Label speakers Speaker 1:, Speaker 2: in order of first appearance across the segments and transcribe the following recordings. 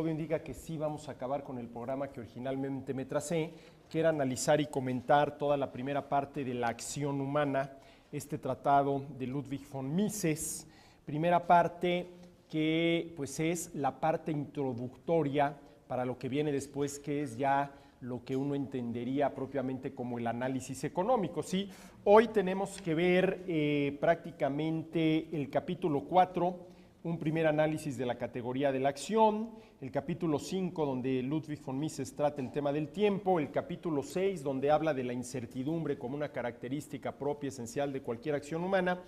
Speaker 1: todo indica que sí vamos a acabar con el programa que originalmente me tracé, que era analizar y comentar toda la primera parte de la acción humana, este tratado de Ludwig von Mises, primera parte que pues es la parte introductoria para lo que viene después, que es ya lo que uno entendería propiamente como el análisis económico, ¿sí? Hoy tenemos que ver prácticamente el capítulo 4, un primer análisis de la categoría de la acción, el capítulo 5, donde Ludwig von Mises trata el tema del tiempo, el capítulo 6, donde habla de la incertidumbre como una característica propia, esencial de cualquier acción humana,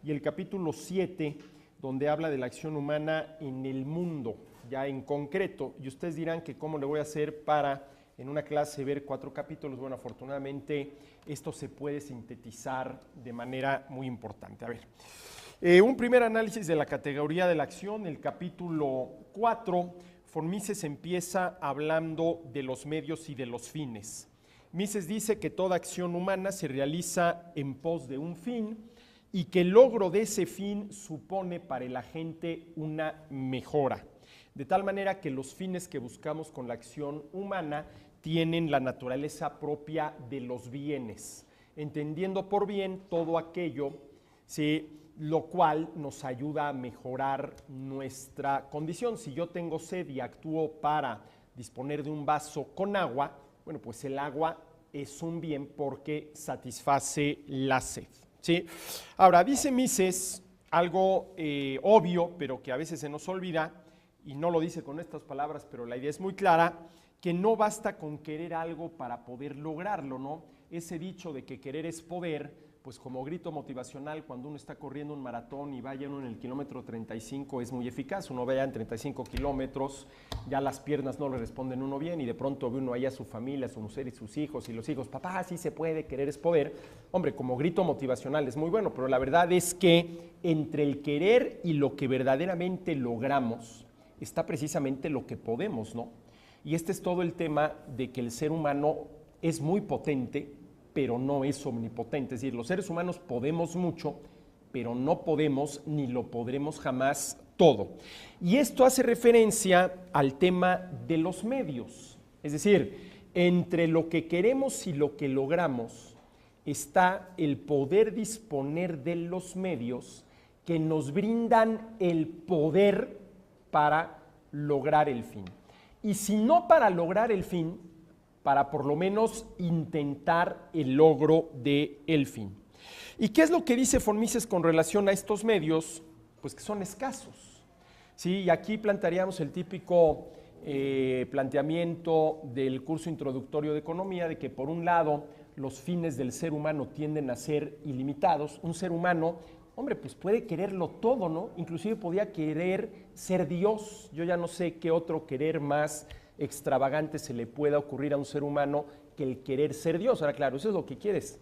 Speaker 1: y el capítulo 7, donde habla de la acción humana en el mundo, ya en concreto. Y ustedes dirán que cómo le voy a hacer para en una clase ver 4 capítulos. Bueno, afortunadamente esto se puede sintetizar de manera muy importante. A ver, un primer análisis de la categoría de la acción, el capítulo 4, von Mises empieza hablando de los medios y de los fines. Mises dice que toda acción humana se realiza en pos de un fin y que el logro de ese fin supone para el agente una mejora. De tal manera que los fines que buscamos con la acción humana tienen la naturaleza propia de los bienes, entendiendo por bien todo aquello, ¿sí?, lo cual nos ayuda a mejorar nuestra condición. Si yo tengo sed y actúo para disponer de un vaso con agua, bueno, pues el agua es un bien porque satisface la sed, ¿sí? Ahora, dice Mises algo obvio, pero que a veces se nos olvida, y no lo dice con estas palabras, pero la idea es muy clara, que no basta con querer algo para poder lograrlo, ¿no? Ese dicho de que querer es poder, pues como grito motivacional, cuando uno está corriendo un maratón y vaya uno en el kilómetro 35, es muy eficaz. Uno vaya en 35 kilómetros, ya las piernas no le responden uno bien y de pronto ve uno ahí a su familia, a su mujer y sus hijos, y los hijos, papá, sí se puede, querer es poder. Hombre, como grito motivacional es muy bueno, pero la verdad es que entre el querer y lo que verdaderamente logramos está precisamente lo que podemos, ¿no? Y este es todo el tema de que el ser humano es muy potente, pero no es omnipotente. Es decir, los seres humanos podemos mucho, pero no podemos ni lo podremos jamás todo. Y esto hace referencia al tema de los medios. Es decir, entre lo que queremos y lo que logramos está el poder disponer de los medios que nos brindan el poder para lograr el fin. Y si no para lograr el fin, para por lo menos intentar el logro del fin. ¿Y qué es lo que dice von Mises con relación a estos medios? Pues que son escasos, ¿sí? Y aquí plantearíamos el típico planteamiento del curso introductorio de economía, de que por un lado los fines del ser humano tienden a ser ilimitados. Un ser humano, hombre, pues puede quererlo todo, ¿no? Inclusive podía querer ser Dios. Yo ya no sé qué otro querer más extravagante se le pueda ocurrir a un ser humano que el querer ser Dios. Ahora, claro, eso es lo que quieres,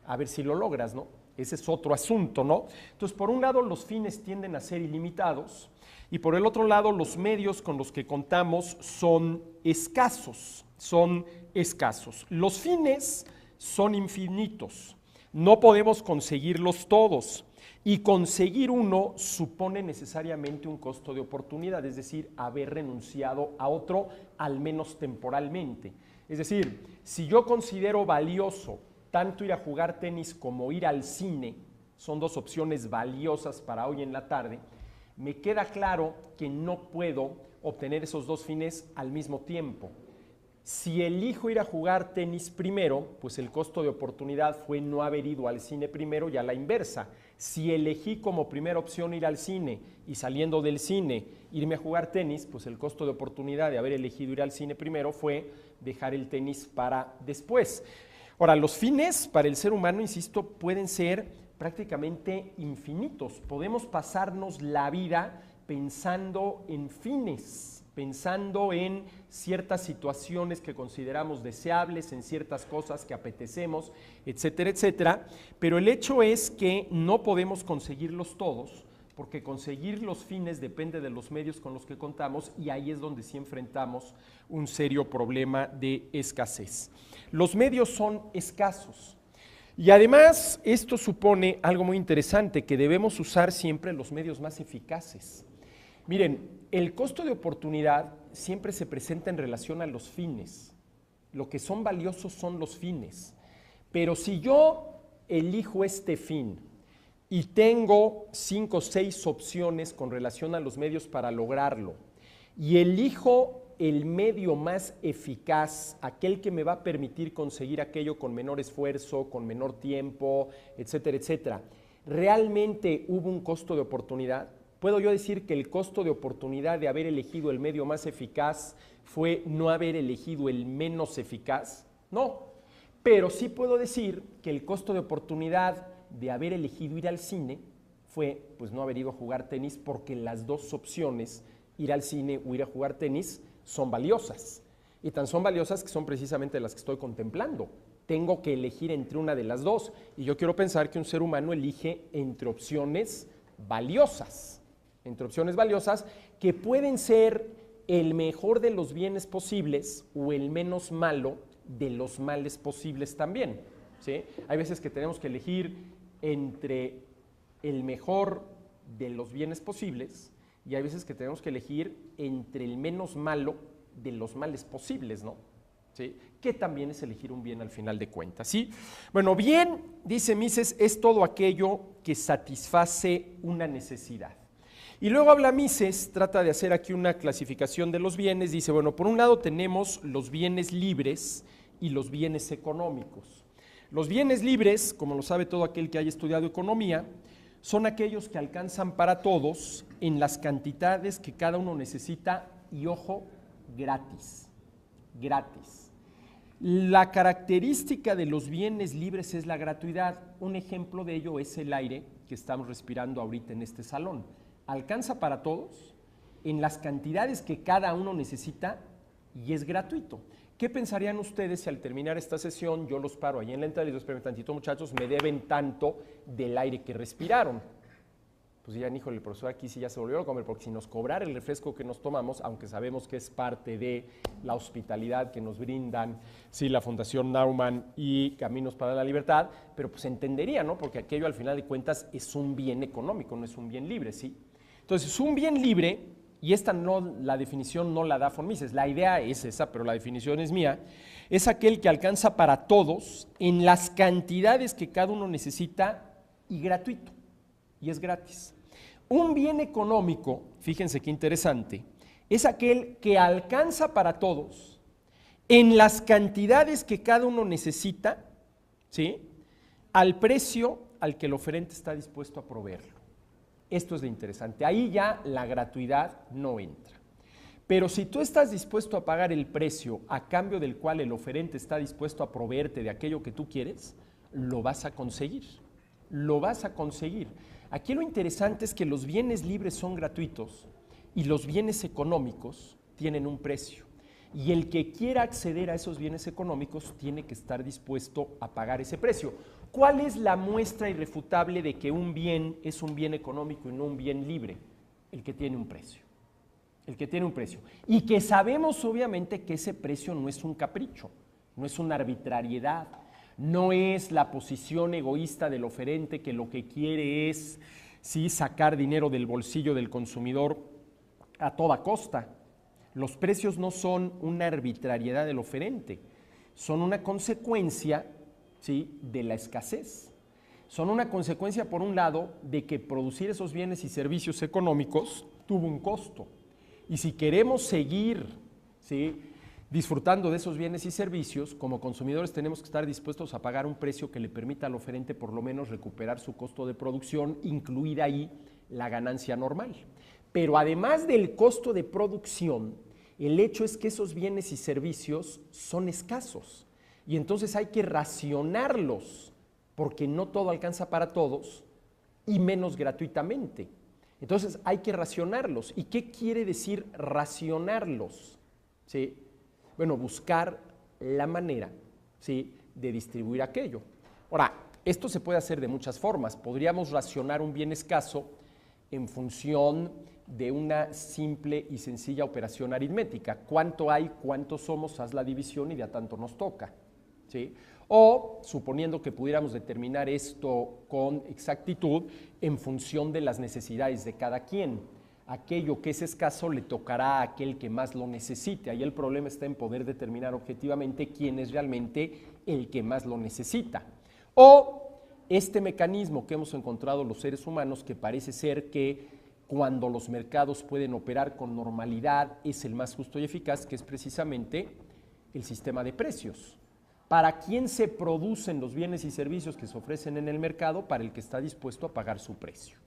Speaker 1: a ver si lo logras, ¿no? Ese es otro asunto, ¿no? Entonces, por un lado, los fines tienden a ser ilimitados y por el otro lado, los medios con los que contamos son escasos, Los fines son infinitos, no podemos conseguirlos todos. Y conseguir uno supone necesariamente un costo de oportunidad, es decir, haber renunciado a otro, al menos temporalmente. Es decir, si yo considero valioso tanto ir a jugar tenis como ir al cine, son dos opciones valiosas para hoy en la tarde, me queda claro que no puedo obtener esos dos fines al mismo tiempo. Si elijo ir a jugar tenis primero, pues el costo de oportunidad fue no haber ido al cine primero, y a la inversa. Si elegí como primera opción ir al cine y saliendo del cine irme a jugar tenis, pues el costo de oportunidad de haber elegido ir al cine primero fue dejar el tenis para después. Ahora, los fines para el ser humano, insisto, pueden ser prácticamente infinitos. Podemos pasarnos la vida pensando en fines, pensando en ciertas situaciones que consideramos deseables, en ciertas cosas que apetecemos, etcétera, etcétera. Pero el hecho es que no podemos conseguirlos todos, porque conseguir los fines depende de los medios con los que contamos, y ahí es donde sí enfrentamos un serio problema de escasez. Los medios son escasos. Y además, esto supone algo muy interesante, que debemos usar siempre los medios más eficaces. Miren, el costo de oportunidad siempre se presenta en relación a los fines. Lo que son valiosos son los fines. Pero si yo elijo este fin y tengo 5 o 6 opciones con relación a los medios para lograrlo, y elijo el medio más eficaz, aquel que me va a permitir conseguir aquello con menor esfuerzo, con menor tiempo, etcétera, etcétera, ¿realmente hubo un costo de oportunidad? ¿Puedo yo decir que el costo de oportunidad de haber elegido el medio más eficaz fue no haber elegido el menos eficaz? No, pero sí puedo decir que el costo de oportunidad de haber elegido ir al cine fue pues no haber ido a jugar tenis, porque las dos opciones, ir al cine o ir a jugar tenis, son valiosas. Y tan son valiosas que son precisamente las que estoy contemplando. Tengo que elegir entre una de las dos. Y yo quiero pensar que un ser humano elige entre opciones valiosas. Entre opciones valiosas que pueden ser el mejor de los bienes posibles o el menos malo de los males posibles también, ¿sí? Hay veces que tenemos que elegir entre el mejor de los bienes posibles y hay veces que tenemos que elegir entre el menos malo de los males posibles, ¿no? ¿Sí? Que también es elegir un bien al final de cuentas, ¿sí? Bueno, bien, dice Mises, es todo aquello que satisface una necesidad. Y luego habla Mises, trata de hacer aquí una clasificación de los bienes, dice, bueno, por un lado tenemos los bienes libres y los bienes económicos. Los bienes libres, como lo sabe todo aquel que haya estudiado economía, son aquellos que alcanzan para todos en las cantidades que cada uno necesita y, ojo, gratis, gratis. La característica de los bienes libres es la gratuidad. Un ejemplo de ello es el aire que estamos respirando ahorita en este salón. Alcanza para todos en las cantidades que cada uno necesita y es gratuito. ¿Qué pensarían ustedes si al terminar esta sesión yo los paro ahí en la entrada y les digo, espérenme tantito, muchachos, me deben tanto del aire que respiraron? Pues dirían, híjole, el profesor aquí sí ya se volvió a comer, porque si nos cobrara el refresco que nos tomamos, aunque sabemos que es parte de la hospitalidad que nos brindan, sí, la Fundación Naumann y Caminos para la Libertad, pero pues entendería, ¿no? Porque aquello al final de cuentas es un bien económico, no es un bien libre, ¿sí? Entonces, un bien libre, y esta no, la definición no la da von Mises, la idea es esa, pero la definición es mía, es aquel que alcanza para todos en las cantidades que cada uno necesita y gratuito, y es gratis. Un bien económico, fíjense qué interesante, es aquel que alcanza para todos en las cantidades que cada uno necesita, ¿sí?, al precio al que el oferente está dispuesto a proveerlo. Esto es lo interesante. Ahí ya la gratuidad no entra. Pero si tú estás dispuesto a pagar el precio a cambio del cual el oferente está dispuesto a proveerte de aquello que tú quieres, lo vas a conseguir. Lo vas a conseguir. Aquí lo interesante es que los bienes libres son gratuitos y los bienes económicos tienen un precio. Y el que quiera acceder a esos bienes económicos tiene que estar dispuesto a pagar ese precio. ¿Cuál es la muestra irrefutable de que un bien es un bien económico y no un bien libre? El que tiene un precio. El que tiene un precio. Y que sabemos obviamente que ese precio no es un capricho, no es una arbitrariedad, no es la posición egoísta del oferente que lo que quiere es sí, sacar dinero del bolsillo del consumidor a toda costa. Los precios no son una arbitrariedad del oferente, son una consecuencia, ¿sí?, de la escasez. Son una consecuencia, por un lado, de que producir esos bienes y servicios económicos tuvo un costo. Y si queremos seguir, ¿sí?, disfrutando de esos bienes y servicios, como consumidores tenemos que estar dispuestos a pagar un precio que le permita al oferente por lo menos recuperar su costo de producción, incluida ahí la ganancia normal. Pero además del costo de producción, el hecho es que esos bienes y servicios son escasos y entonces hay que racionarlos porque no todo alcanza para todos y menos gratuitamente. Entonces hay que racionarlos. ¿Y qué quiere decir racionarlos? ¿Sí? Bueno, buscar la manera, ¿sí?, de distribuir aquello. Ahora, esto se puede hacer de muchas formas. Podríamos racionar un bien escaso en función de una simple y sencilla operación aritmética. ¿Cuánto hay? ¿Cuántos somos? Haz la división y de a tanto nos toca, ¿sí? O, suponiendo que pudiéramos determinar esto con exactitud, en función de las necesidades de cada quien. aquello que es escaso le tocará a aquel que más lo necesite. Ahí el problema está en poder determinar objetivamente quién es realmente el que más lo necesita. O este mecanismo que hemos encontrado los seres humanos, que parece ser que cuando los mercados pueden operar con normalidad es el más justo y eficaz, que es precisamente el sistema de precios. ¿Para quién se producen los bienes y servicios que se ofrecen en el mercado? Para el que está dispuesto a pagar su precio.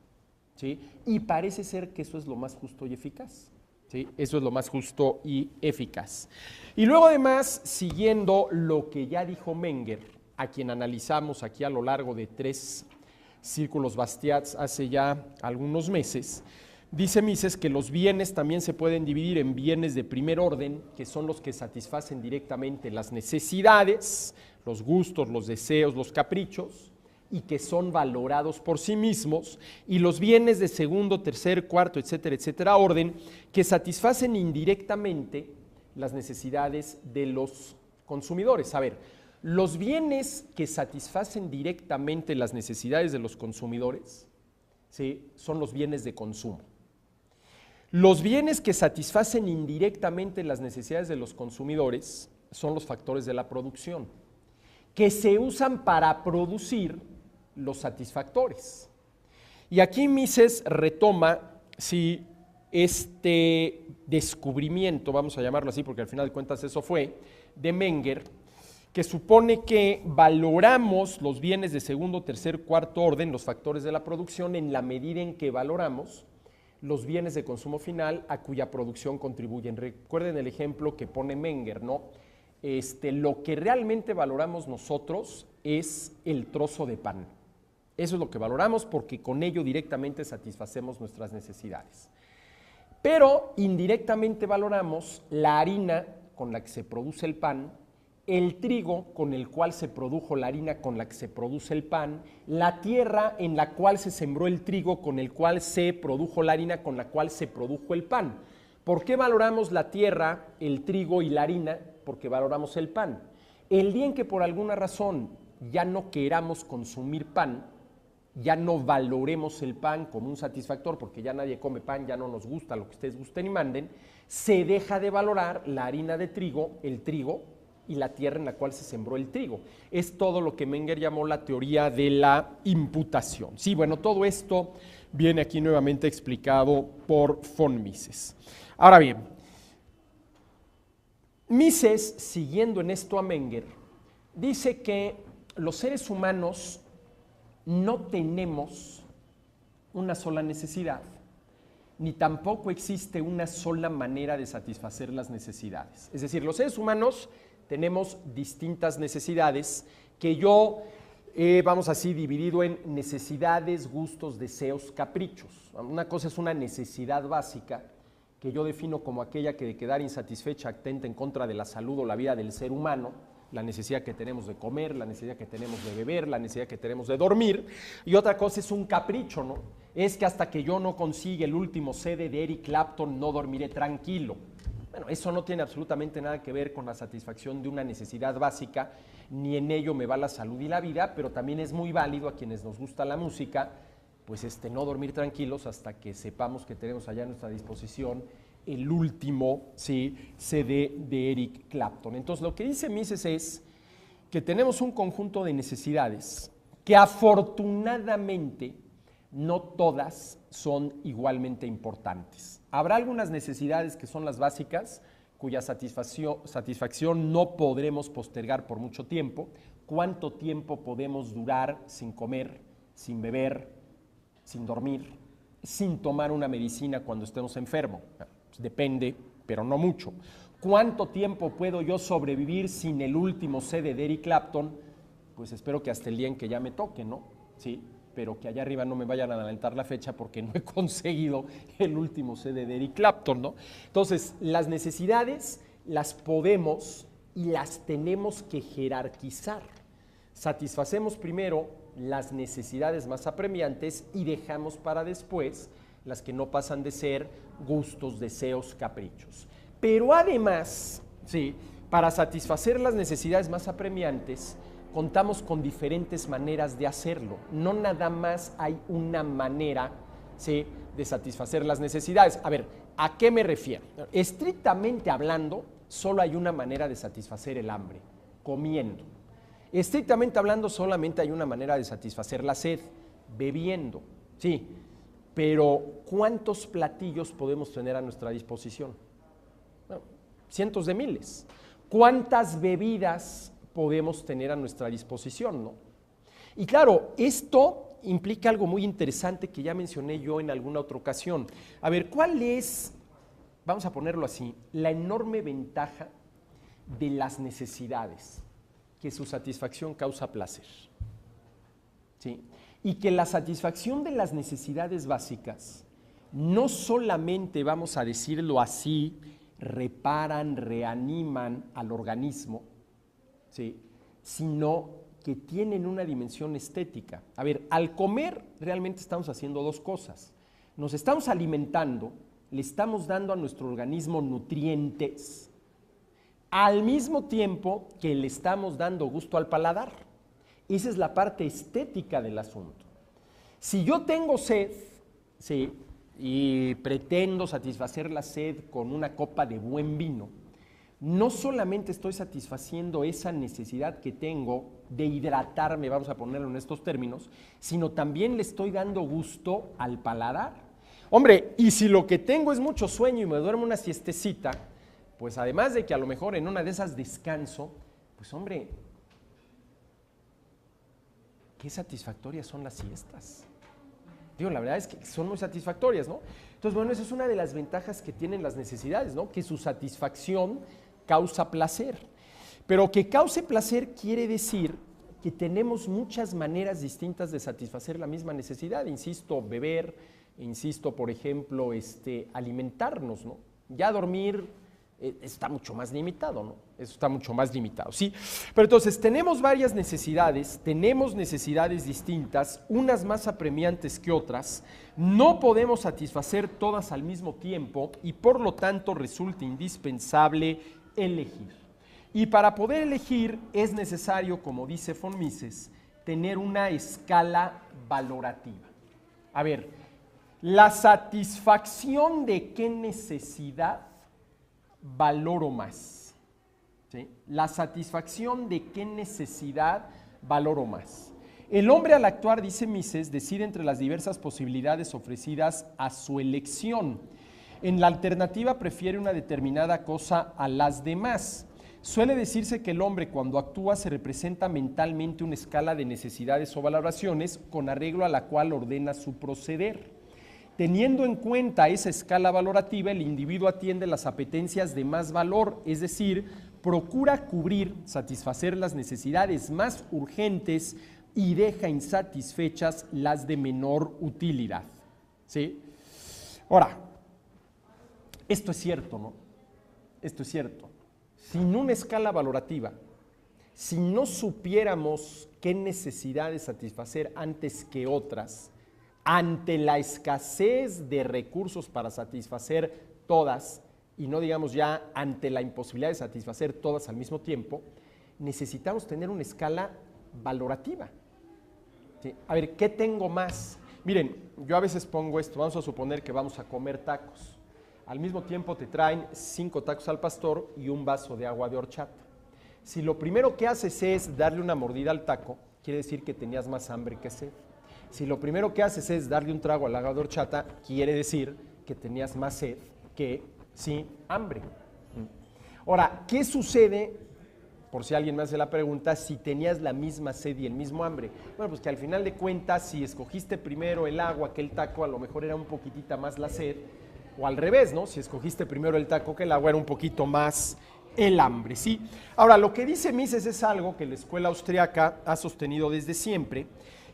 Speaker 1: ¿Sí? Y parece ser que eso es lo más justo y eficaz. ¿Sí? Eso es lo más justo y eficaz. Y luego además, siguiendo lo que ya dijo Menger, a quien analizamos aquí a lo largo de 3 círculos Bastiat hace ya algunos meses, dice Mises que los bienes también se pueden dividir en bienes de primer orden, que son los que satisfacen directamente las necesidades, los gustos, los deseos, los caprichos, y que son valorados por sí mismos, y los bienes de segundo, tercer, cuarto, etcétera, etcétera, orden, que satisfacen indirectamente las necesidades de los consumidores. A ver, los bienes que satisfacen directamente las necesidades de los consumidores, ¿sí?, son los bienes de consumo. Los bienes que satisfacen indirectamente las necesidades de los consumidores son los factores de la producción, que se usan para producir los satisfactores. Y aquí Mises retoma, sí, este descubrimiento, vamos a llamarlo así porque al final de cuentas eso fue, de Menger, que supone que valoramos los bienes de segundo, tercer, cuarto orden, los factores de la producción, en la medida en que valoramos los bienes de consumo final a cuya producción contribuyen. Recuerden el ejemplo que pone Menger, ¿no? Lo que realmente valoramos nosotros es el trozo de pan. Eso es lo que valoramos porque con ello directamente satisfacemos nuestras necesidades. Pero indirectamente valoramos la harina con la que se produce el pan, el trigo con el cual se produjo la harina con la que se produce el pan, la tierra en la cual se sembró el trigo con el cual se produjo la harina con la cual se produjo el pan. ¿Por qué valoramos la tierra, el trigo y la harina? Porque valoramos el pan. El día en que por alguna razón ya no queramos consumir pan, ya no valoremos el pan como un satisfactor porque ya nadie come pan, ya no nos gusta lo que ustedes gusten y manden, se deja de valorar la harina de trigo, el trigo y la tierra en la cual se sembró el trigo. Es todo lo que Menger llamó la teoría de la imputación. Sí, bueno, todo esto viene aquí nuevamente explicado por von Mises. Ahora bien, Mises, siguiendo en esto a Menger, dice que los seres humanos no tenemos una sola necesidad, ni tampoco existe una sola manera de satisfacer las necesidades. Es decir, los seres humanos tenemos distintas necesidades que yo, vamos así, dividido en necesidades, gustos, deseos, caprichos. Una cosa es una necesidad básica que yo defino como aquella que de quedar insatisfecha atenta en contra de la salud o la vida del ser humano, la necesidad que tenemos de comer, la necesidad que tenemos de beber, la necesidad que tenemos de dormir, y otra cosa es un capricho, ¿no? Es que hasta que yo no consiga el último CD de Eric Clapton no dormiré tranquilo. Bueno, eso no tiene absolutamente nada que ver con la satisfacción de una necesidad básica, ni en ello me va la salud y la vida, pero también es muy válido a quienes nos gusta la música, pues no dormir tranquilos hasta que sepamos que tenemos allá a nuestra disposición el último, ¿sí?, CD de Eric Clapton. Entonces, lo que dice Mises es que tenemos un conjunto de necesidades que afortunadamente no todas son igualmente importantes. Habrá algunas necesidades que son las básicas, cuya satisfacción no podremos postergar por mucho tiempo. ¿Cuánto tiempo podemos durar sin comer, sin beber, sin dormir, sin tomar una medicina cuando estemos enfermos? Depende, pero no mucho. ¿Cuánto tiempo puedo yo sobrevivir sin el último CD de Eric Clapton? Pues espero que hasta el día en que ya me toque, ¿no? Sí, pero que allá arriba no me vayan a adelantar la fecha porque no he conseguido el último CD de Eric Clapton, ¿no? Entonces, las necesidades las podemos y las tenemos que jerarquizar. Satisfacemos primero las necesidades más apremiantes y dejamos para después las que no pasan de ser gustos, deseos, caprichos. Pero además, sí, para satisfacer las necesidades más apremiantes, contamos con diferentes maneras de hacerlo. No nada más hay una manera ¿sí?, de satisfacer las necesidades. A ver, ¿a qué me refiero? Estrictamente hablando, solo hay una manera de satisfacer el hambre, comiendo. Estrictamente hablando, solamente hay una manera de satisfacer la sed, bebiendo. Sí, pero ¿cuántos platillos podemos tener a nuestra disposición? Bueno, cientos de miles. ¿Cuántas bebidas podemos tener a nuestra disposición, no? Y claro, esto implica algo muy interesante que ya mencioné yo en alguna otra ocasión. A ver, ¿cuál es, vamos a ponerlo así, la enorme ventaja de las necesidades? Que su satisfacción causa placer, ¿sí? Y que la satisfacción de las necesidades básicas no solamente, vamos a decirlo así, reparan, reaniman al organismo, ¿sí?, sino que tienen una dimensión estética. A ver, al comer realmente estamos haciendo dos cosas. Nos estamos alimentando, le estamos dando a nuestro organismo nutrientes, al mismo tiempo que le estamos dando gusto al paladar. Esa es la parte estética del asunto. Si yo tengo sed, ¿sí?, y pretendo satisfacer la sed con una copa de buen vino, no solamente estoy satisfaciendo esa necesidad que tengo de hidratarme, vamos a ponerlo en estos términos, sino también le estoy dando gusto al paladar. Hombre, y si lo que tengo es mucho sueño y me duermo una siestecita, pues además de que a lo mejor en una de esas descanso, pues hombre, qué satisfactorias son las siestas. Digo, la verdad es que son muy satisfactorias, ¿no? Entonces, bueno, esa es una de las ventajas que tienen las necesidades, ¿no? Que su satisfacción causa placer. Pero que cause placer quiere decir que tenemos muchas maneras distintas de satisfacer la misma necesidad. Insisto, beber, insisto, por ejemplo, alimentarnos, ¿no? Ya dormir está mucho más limitado, ¿no? Eso está mucho más limitado, ¿sí? Pero entonces tenemos varias necesidades, tenemos necesidades distintas, unas más apremiantes que otras, no podemos satisfacer todas al mismo tiempo y por lo tanto resulta indispensable elegir. Y para poder elegir es necesario, como dice von Mises, tener una escala valorativa. A ver, la satisfacción de qué necesidad valoro más, ¿sí? La satisfacción de qué necesidad valoro más. El hombre al actuar, dice Mises, decide entre las diversas posibilidades ofrecidas a su elección. En la alternativa prefiere una determinada cosa a las demás. Suele decirse que el hombre cuando actúa se representa mentalmente una escala de necesidades o valoraciones con arreglo a la cual ordena su proceder. Teniendo en cuenta esa escala valorativa, el individuo atiende las apetencias de más valor, es decir, procura cubrir, satisfacer las necesidades más urgentes y deja insatisfechas las de menor utilidad, ¿sí? Ahora, esto es cierto, ¿no? Esto es cierto. Sin una escala valorativa, si no supiéramos qué necesidades satisfacer antes que otras, ante la escasez de recursos para satisfacer todas, y no digamos ya ante la imposibilidad de satisfacer todas al mismo tiempo, necesitamos tener una escala valorativa. ¿Sí? A ver, ¿qué tengo más? Miren, yo a veces pongo esto, vamos a suponer que vamos a comer tacos. Al mismo tiempo te traen 5 tacos al pastor y un vaso de agua de horchata. Si lo primero que haces es darle una mordida al taco, quiere decir que tenías más hambre que sed. Si lo primero que haces es darle un trago al agua de horchata, quiere decir que tenías más sed que sin hambre. Ahora, ¿qué sucede, por si alguien me hace la pregunta, si tenías la misma sed y el mismo hambre? Bueno, pues que al final de cuentas, si escogiste primero el agua que el taco, a lo mejor era un poquitita más la sed, o al revés, ¿no? Si escogiste primero el taco que el agua, era un poquito más el hambre, ¿sí? Ahora, lo que dice Mises es algo que la escuela austriaca ha sostenido desde siempre,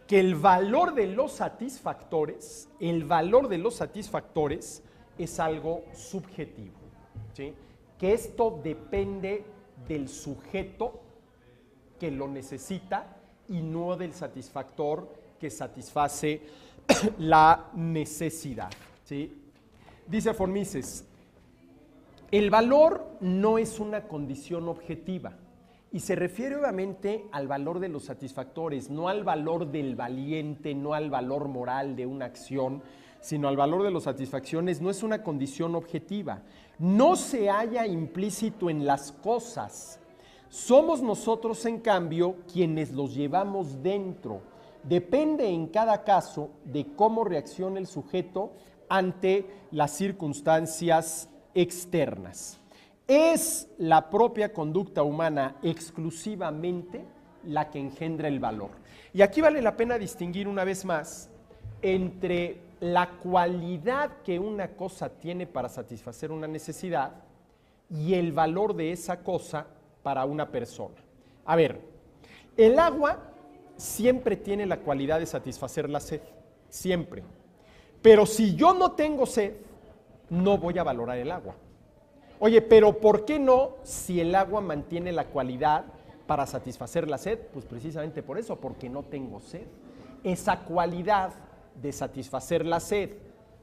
Speaker 1: que el valor de los satisfactores es algo subjetivo, ¿sí? Que esto depende del sujeto que lo necesita y no del satisfactor que satisface la necesidad, ¿sí? Dice von Mises, el valor no es una condición objetiva Y se refiere obviamente al valor de los satisfactores, no al valor del valiente, no al valor moral de una acción, sino al valor de las satisfacciones. No es una condición objetiva, no se halla implícito en las cosas. Somos nosotros, en cambio, quienes los llevamos dentro. Depende en cada caso de cómo reacciona el sujeto ante las circunstancias externas. Es la propia conducta humana exclusivamente la que engendra el valor. Y aquí vale la pena distinguir una vez más entre la cualidad que una cosa tiene para satisfacer una necesidad y el valor de esa cosa para una persona. A ver, el agua siempre tiene la cualidad de satisfacer la sed, siempre. Pero si yo no tengo sed, no voy a valorar el agua. Oye, pero ¿por qué no si el agua mantiene la cualidad para satisfacer la sed? Pues precisamente por eso, porque no tengo sed. Esa cualidad de satisfacer la sed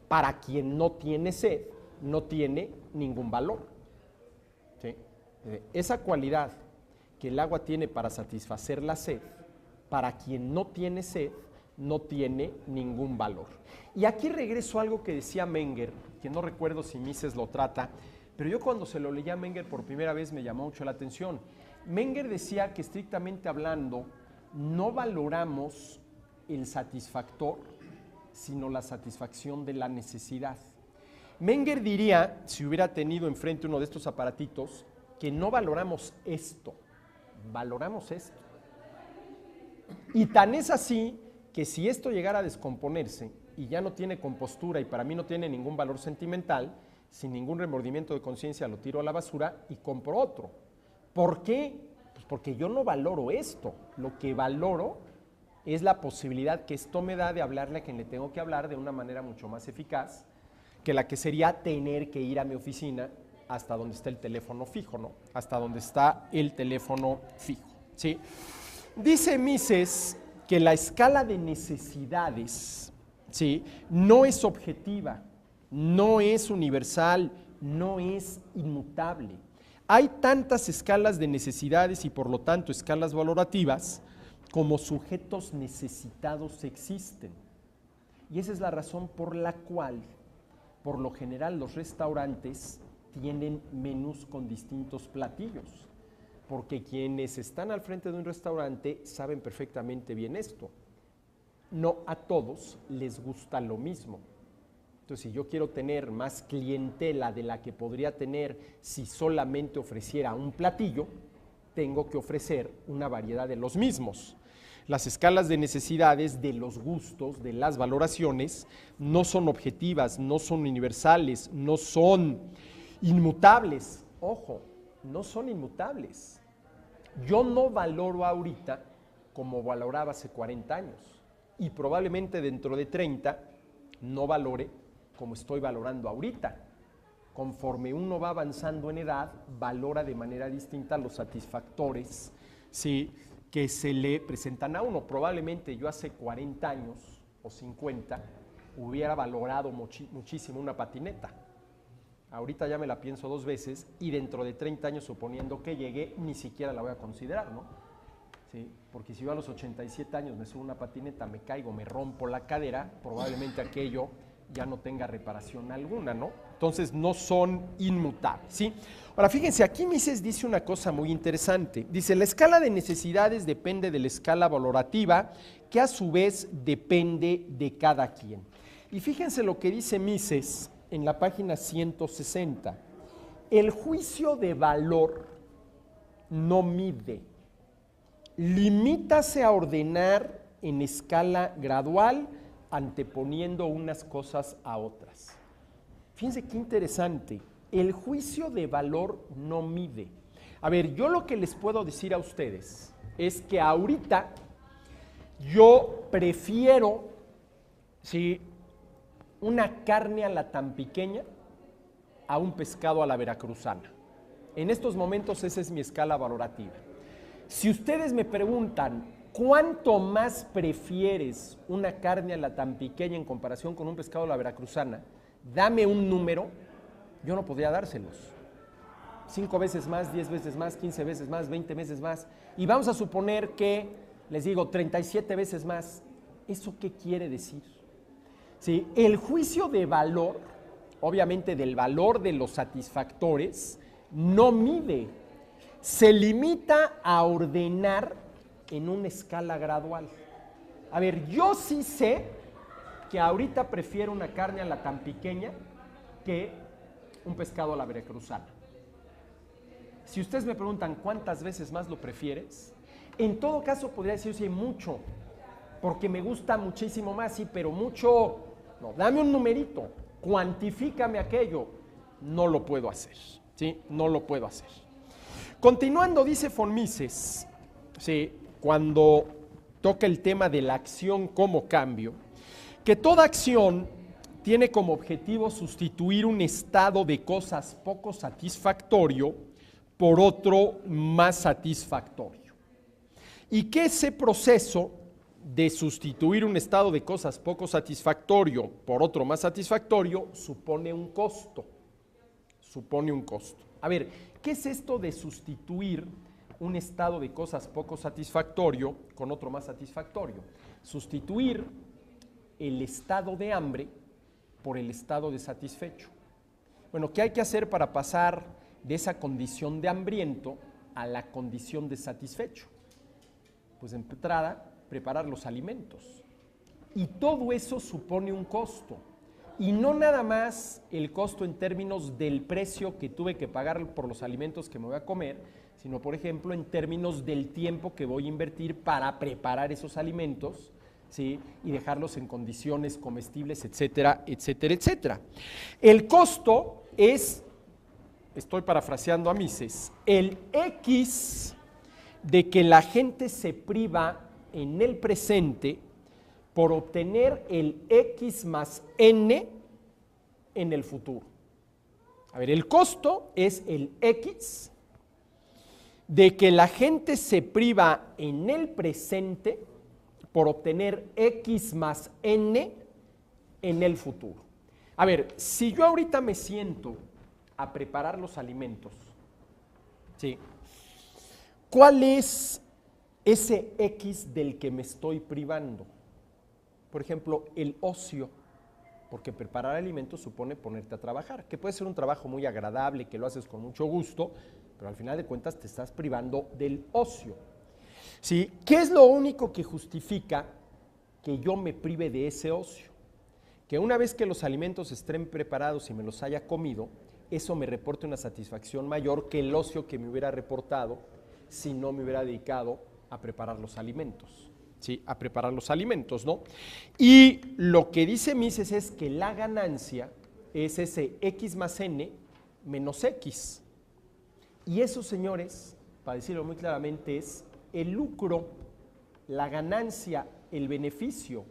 Speaker 1: para quien no tiene sed no tiene ningún valor. ¿Sí? Esa cualidad que el agua tiene para satisfacer la sed, para quien no tiene sed, no tiene ningún valor. Y aquí regreso a algo que decía Menger, que no recuerdo si Mises lo trata, pero yo cuando se lo leí a Menger por primera vez me llamó mucho la atención. Menger decía que estrictamente hablando no valoramos el satisfactor, sino la satisfacción de la necesidad. Menger diría, si hubiera tenido enfrente uno de estos aparatitos, que no valoramos esto, valoramos esto. Y tan es así que si esto llegara a descomponerse y ya no tiene compostura y para mí no tiene ningún valor sentimental, sin ningún remordimiento de conciencia lo tiro a la basura y compro otro. ¿Por qué? Pues porque yo no valoro esto. Lo que valoro es la posibilidad que esto me da de hablarle a quien le tengo que hablar de una manera mucho más eficaz que la que sería tener que ir a mi oficina hasta donde está el teléfono fijo, ¿no? Hasta donde está el teléfono fijo, ¿sí? Dice Mises que la escala de necesidades, ¿sí?, no es objetiva, no es universal, no es inmutable. Hay tantas escalas de necesidades y por lo tanto escalas valorativas como sujetos necesitados existen. Y esa es la razón por la cual, por lo general, los restaurantes tienen menús con distintos platillos, porque quienes están al frente de un restaurante saben perfectamente bien esto. No a todos les gusta lo mismo. Entonces, si yo quiero tener más clientela de la que podría tener si solamente ofreciera un platillo, tengo que ofrecer una variedad de los mismos. Las escalas de necesidades, de los gustos, de las valoraciones, no son objetivas, no son universales, no son inmutables. Ojo, no son inmutables. Yo no valoro ahorita como valoraba hace 40 años y probablemente dentro de 30 no valore como estoy valorando ahorita. Conforme uno va avanzando en edad, valora de manera distinta los satisfactores, ¿sí?, que se le presentan a uno. Probablemente yo hace 40 años o 50 hubiera valorado muchísimo una patineta. Ahorita ya me la pienso 2 veces y dentro de 30 años, suponiendo que llegue, ni siquiera la voy a considerar, ¿no? ¿Sí? Porque si yo a los 87 años me subo una patineta, me caigo, me rompo la cadera, probablemente aquello ya no tenga reparación alguna, ¿no? Entonces no son inmutables, ¿sí? Ahora fíjense, aquí Mises dice una cosa muy interesante. Dice, la escala de necesidades depende de la escala valorativa, que a su vez depende de cada quien. Y fíjense lo que dice Mises en la página 160. El juicio de valor no mide, limítase a ordenar en escala gradual, anteponiendo unas cosas a otras. Fíjense qué interesante, el juicio de valor no mide. A ver, yo lo que les puedo decir a ustedes es que ahorita yo prefiero, ¿sí?, una carne a la tampiqueña a un pescado a la veracruzana. En estos momentos esa es mi escala valorativa. Si ustedes me preguntan, ¿cuánto más prefieres una carne a la tampiqueña en comparación con un pescado a la veracruzana? Dame un número, yo no podría dárselos. 5 veces más, 10 veces más, 15 veces más, 20 veces más. Y vamos a suponer que, les digo, 37 veces más. ¿Eso qué quiere decir? ¿Sí? El juicio de valor, obviamente del valor de los satisfactores, no mide, se limita a ordenar en una escala gradual. A ver, yo sí sé que ahorita prefiero una carne a la tan pequeña que un pescado a la veracruzana. Si ustedes me preguntan cuántas veces más lo prefieres, en todo caso podría decirse mucho, porque me gusta muchísimo más, sí, pero mucho, no, dame un numerito, cuantifícame aquello, no lo puedo hacer, ¿sí? No lo puedo hacer. Continuando, dice von Mises, ¿sí? Cuando toca el tema de la acción como cambio, que toda acción tiene como objetivo sustituir un estado de cosas poco satisfactorio por otro más satisfactorio. Y que ese proceso de sustituir un estado de cosas poco satisfactorio por otro más satisfactorio supone un costo. Supone un costo. A ver, ¿qué es esto de sustituir un estado de cosas poco satisfactorio con otro más satisfactorio? Sustituir el estado de hambre por el estado de satisfecho. Bueno, ¿qué hay que hacer para pasar de esa condición de hambriento a la condición de satisfecho? Pues de entrada, preparar los alimentos. Y todo eso supone un costo. Y no nada más el costo en términos del precio que tuve que pagar por los alimentos que me voy a comer, sino, por ejemplo, en términos del tiempo que voy a invertir para preparar esos alimentos, ¿sí? Y dejarlos en condiciones comestibles, etcétera, etcétera, etcétera. El costo es, estoy parafraseando a Mises, el X de que la gente se priva en el presente por obtener el X más N en el futuro. A ver, el costo es el X de que la gente se priva en el presente por obtener X más N en el futuro. A ver, si yo ahorita me siento a preparar los alimentos, ¿sí? ¿Cuál es ese X del que me estoy privando? Por ejemplo, el ocio, porque preparar alimentos supone ponerte a trabajar, que puede ser un trabajo muy agradable, que lo haces con mucho gusto, pero al final de cuentas te estás privando del ocio. ¿Sí? ¿Qué es lo único que justifica que yo me prive de ese ocio? Que una vez que los alimentos estén preparados y me los haya comido, eso me reporte una satisfacción mayor que el ocio que me hubiera reportado si no me hubiera dedicado a preparar los alimentos. ¿Sí? A preparar los alimentos, ¿no? Y lo que dice Mises es que la ganancia es ese X más N menos X. Y eso, señores, para decirlo muy claramente, es el lucro, la ganancia, el beneficio,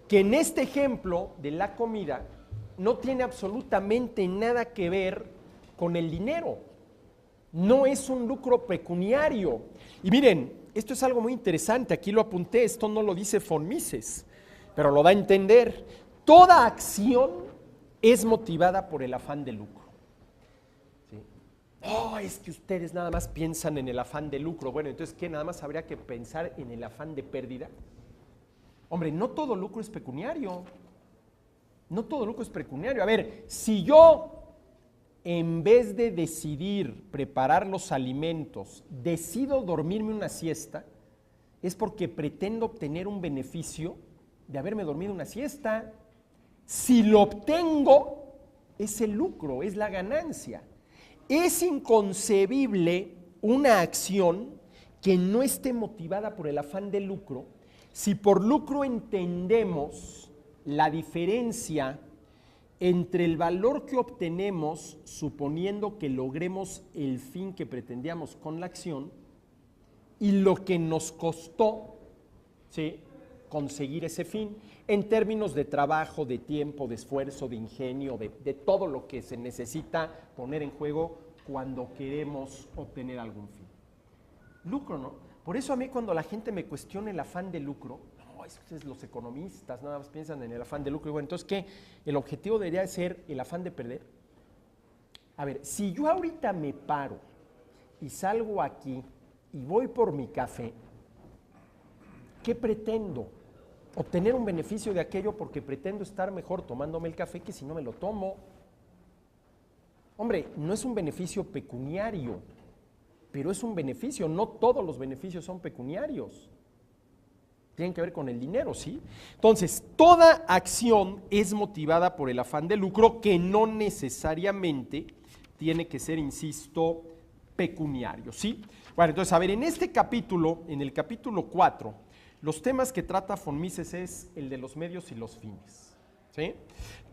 Speaker 1: que en este ejemplo de la comida no tiene absolutamente nada que ver con el dinero. No es un lucro pecuniario. Y miren, esto es algo muy interesante, aquí lo apunté, esto no lo dice von Mises, pero lo da a entender. Toda acción es motivada por el afán de lucro. ¿Sí? Oh, es que ustedes nada más piensan en el afán de lucro. Bueno, entonces, ¿qué? ¿Nada más habría que pensar en el afán de pérdida? Hombre, no todo lucro es pecuniario. No todo lucro es pecuniario. A ver, si yo, en vez de decidir preparar los alimentos, decido dormirme una siesta, es porque pretendo obtener un beneficio de haberme dormido una siesta. Si lo obtengo, es el lucro, es la ganancia. Es inconcebible una acción que no esté motivada por el afán de lucro, si por lucro entendemos la diferencia entre el valor que obtenemos suponiendo que logremos el fin que pretendíamos con la acción y lo que nos costó, ¿sí?, conseguir ese fin en términos de trabajo, de tiempo, de esfuerzo, de ingenio, de todo lo que se necesita poner en juego cuando queremos obtener algún fin. Lucro, ¿no? Por eso a mí cuando la gente me cuestiona el afán de lucro, no, es que los economistas nada más piensan en el afán de lucro. Y bueno, entonces, ¿qué? ¿El objetivo debería ser el afán de perder? A ver, si yo ahorita me paro y salgo aquí y voy por mi café, ¿qué pretendo? Obtener un beneficio de aquello porque pretendo estar mejor tomándome el café que si no me lo tomo. Hombre, no es un beneficio pecuniario, pero es un beneficio. No todos los beneficios son pecuniarios. Tienen que ver con el dinero, ¿sí? Entonces, toda acción es motivada por el afán de lucro que no necesariamente tiene que ser, insisto, pecuniario, ¿sí? Bueno, entonces, a ver, en este capítulo, en el capítulo 4, los temas que trata von Mises es el de los medios y los fines, ¿sí?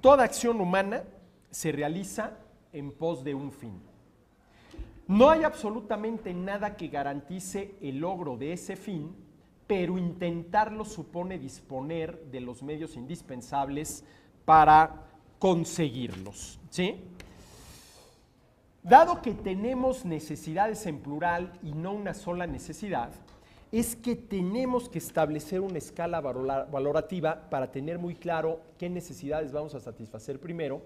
Speaker 1: Toda acción humana se realiza en pos de un fin. No hay absolutamente nada que garantice el logro de ese fin, pero intentarlo supone disponer de los medios indispensables para conseguirlos, ¿sí? Dado que tenemos necesidades en plural y no una sola necesidad, es que tenemos que establecer una escala valorativa para tener muy claro qué necesidades vamos a satisfacer primero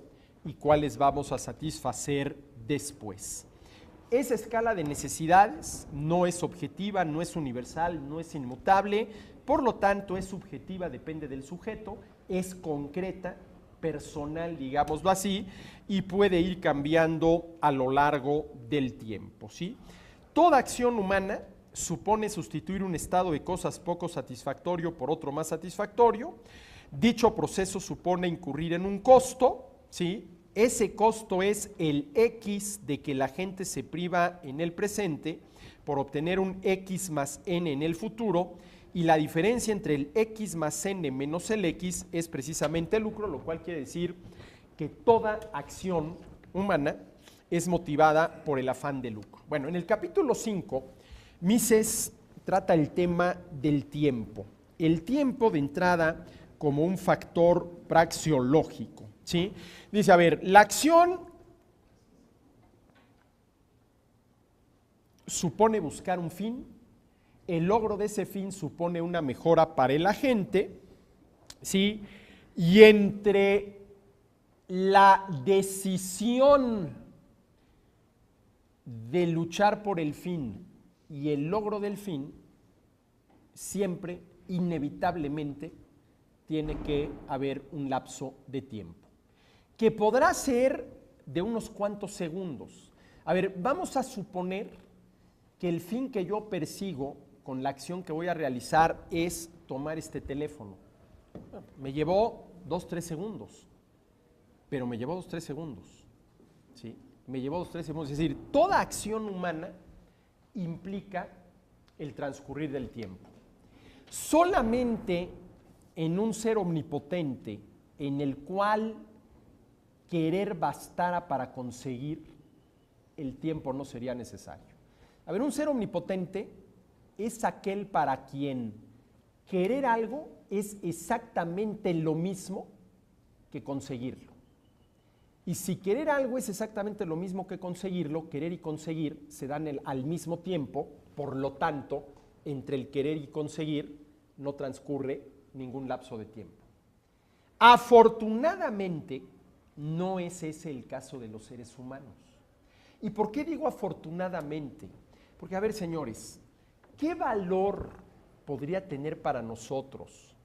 Speaker 1: y cuáles vamos a satisfacer después. Esa escala de necesidades no es objetiva, no es universal, no es inmutable, por lo tanto es subjetiva, depende del sujeto, es concreta, personal, digámoslo así, y puede ir cambiando a lo largo del tiempo, ¿sí? Toda acción humana supone sustituir un estado de cosas poco satisfactorio por otro más satisfactorio. Dicho proceso supone incurrir en un costo, ¿sí? Ese costo es el X de que la gente se priva en el presente por obtener un X más N en el futuro, y la diferencia entre el X más N menos el X es precisamente el lucro, lo cual quiere decir que toda acción humana es motivada por el afán de lucro. Bueno, en el capítulo 5, Mises trata el tema del tiempo. El tiempo de entrada como un factor praxeológico, ¿sí? Dice, a ver, la acción supone buscar un fin, el logro de ese fin supone una mejora para el agente, ¿sí? Y entre la decisión de luchar por el fin y el logro del fin, siempre, inevitablemente, tiene que haber un lapso de tiempo, que podrá ser de unos cuantos segundos. A ver, vamos a suponer que el fin que yo persigo con la acción que voy a realizar es tomar este teléfono. Me llevó 2-3 segundos, pero me llevó 2-3 segundos, ¿sí? Me llevó 2-3 segundos, es decir, toda acción humana implica el transcurrir del tiempo. Solamente en un ser omnipotente en el cual querer bastara para conseguir, el tiempo no sería necesario. A ver, un ser omnipotente es aquel para quien querer algo es exactamente lo mismo que conseguirlo. Y si querer algo es exactamente lo mismo que conseguirlo, querer y conseguir se dan al mismo tiempo, por lo tanto, entre el querer y conseguir no transcurre ningún lapso de tiempo. Afortunadamente, no es ese el caso de los seres humanos. ¿Y por qué digo afortunadamente? Porque, a ver, señores, ¿qué valor podría tener para nosotros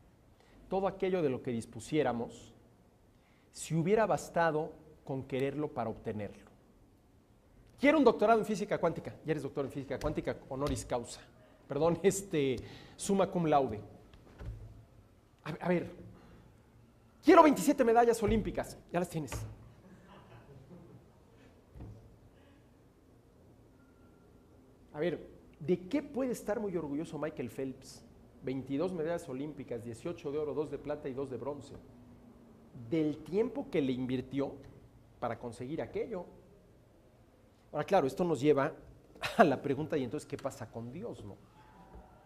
Speaker 1: todo aquello de lo que dispusiéramos si hubiera bastado con quererlo para obtenerlo? Quiero un doctorado en física cuántica. Ya eres doctor en física cuántica, honoris causa. Perdón, summa cum laude. A ver, quiero 27 medallas olímpicas. Ya las tienes. A ver, ¿de qué puede estar muy orgulloso Michael Phelps? 22 medallas olímpicas, 18 de oro, 2 de plata y 2 de bronce. Del tiempo que le invirtió para conseguir aquello. Ahora, claro, esto nos lleva a la pregunta, ¿y entonces qué pasa con Dios, no?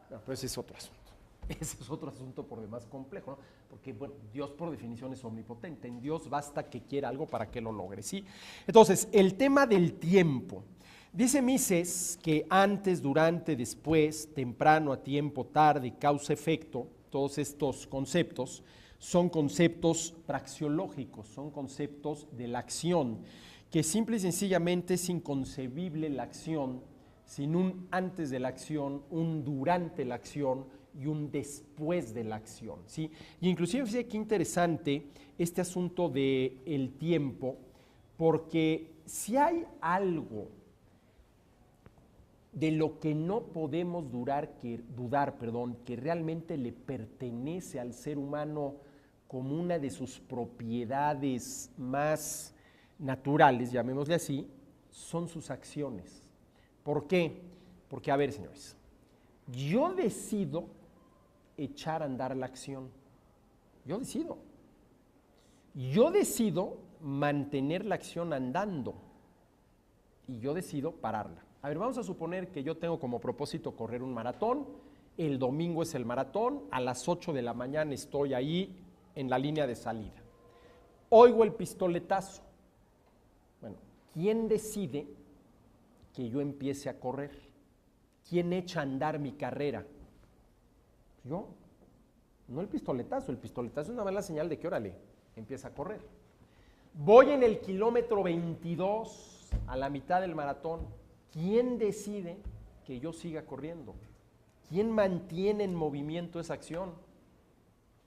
Speaker 1: Bueno, pues ese es otro asunto. Ese es otro asunto por demás complejo, ¿no? Porque, bueno, Dios por definición es omnipotente. En Dios basta que quiera algo para que lo logre, ¿sí? Entonces, el tema del tiempo. Dice Mises que antes, durante, después, temprano, a tiempo, tarde, causa-efecto, todos estos conceptos son conceptos praxeológicos, son conceptos de la acción, que simple y sencillamente es inconcebible la acción sin un antes de la acción, un durante la acción y un después de la acción, ¿sí? Y inclusive, fíjate qué interesante este asunto del tiempo, porque si hay algo de lo que no podemos dudar, que realmente le pertenece al ser humano como una de sus propiedades más naturales, llamémosle así, son sus acciones. ¿Por qué? Porque, a ver, señores, yo decido echar a andar la acción. Yo decido mantener la acción andando y yo decido pararla. A ver, vamos a suponer que yo tengo como propósito correr un maratón, el domingo es el maratón, a las 8 de la mañana estoy ahí en la línea de salida. Oigo el pistoletazo. Bueno, ¿quién decide que yo empiece a correr? ¿Quién echa a andar mi carrera? Yo. No el pistoletazo es una mala señal de que, órale, empieza a correr. Voy en el kilómetro 22, a la mitad del maratón. ¿Quién decide que yo siga corriendo? ¿Quién mantiene en movimiento esa acción?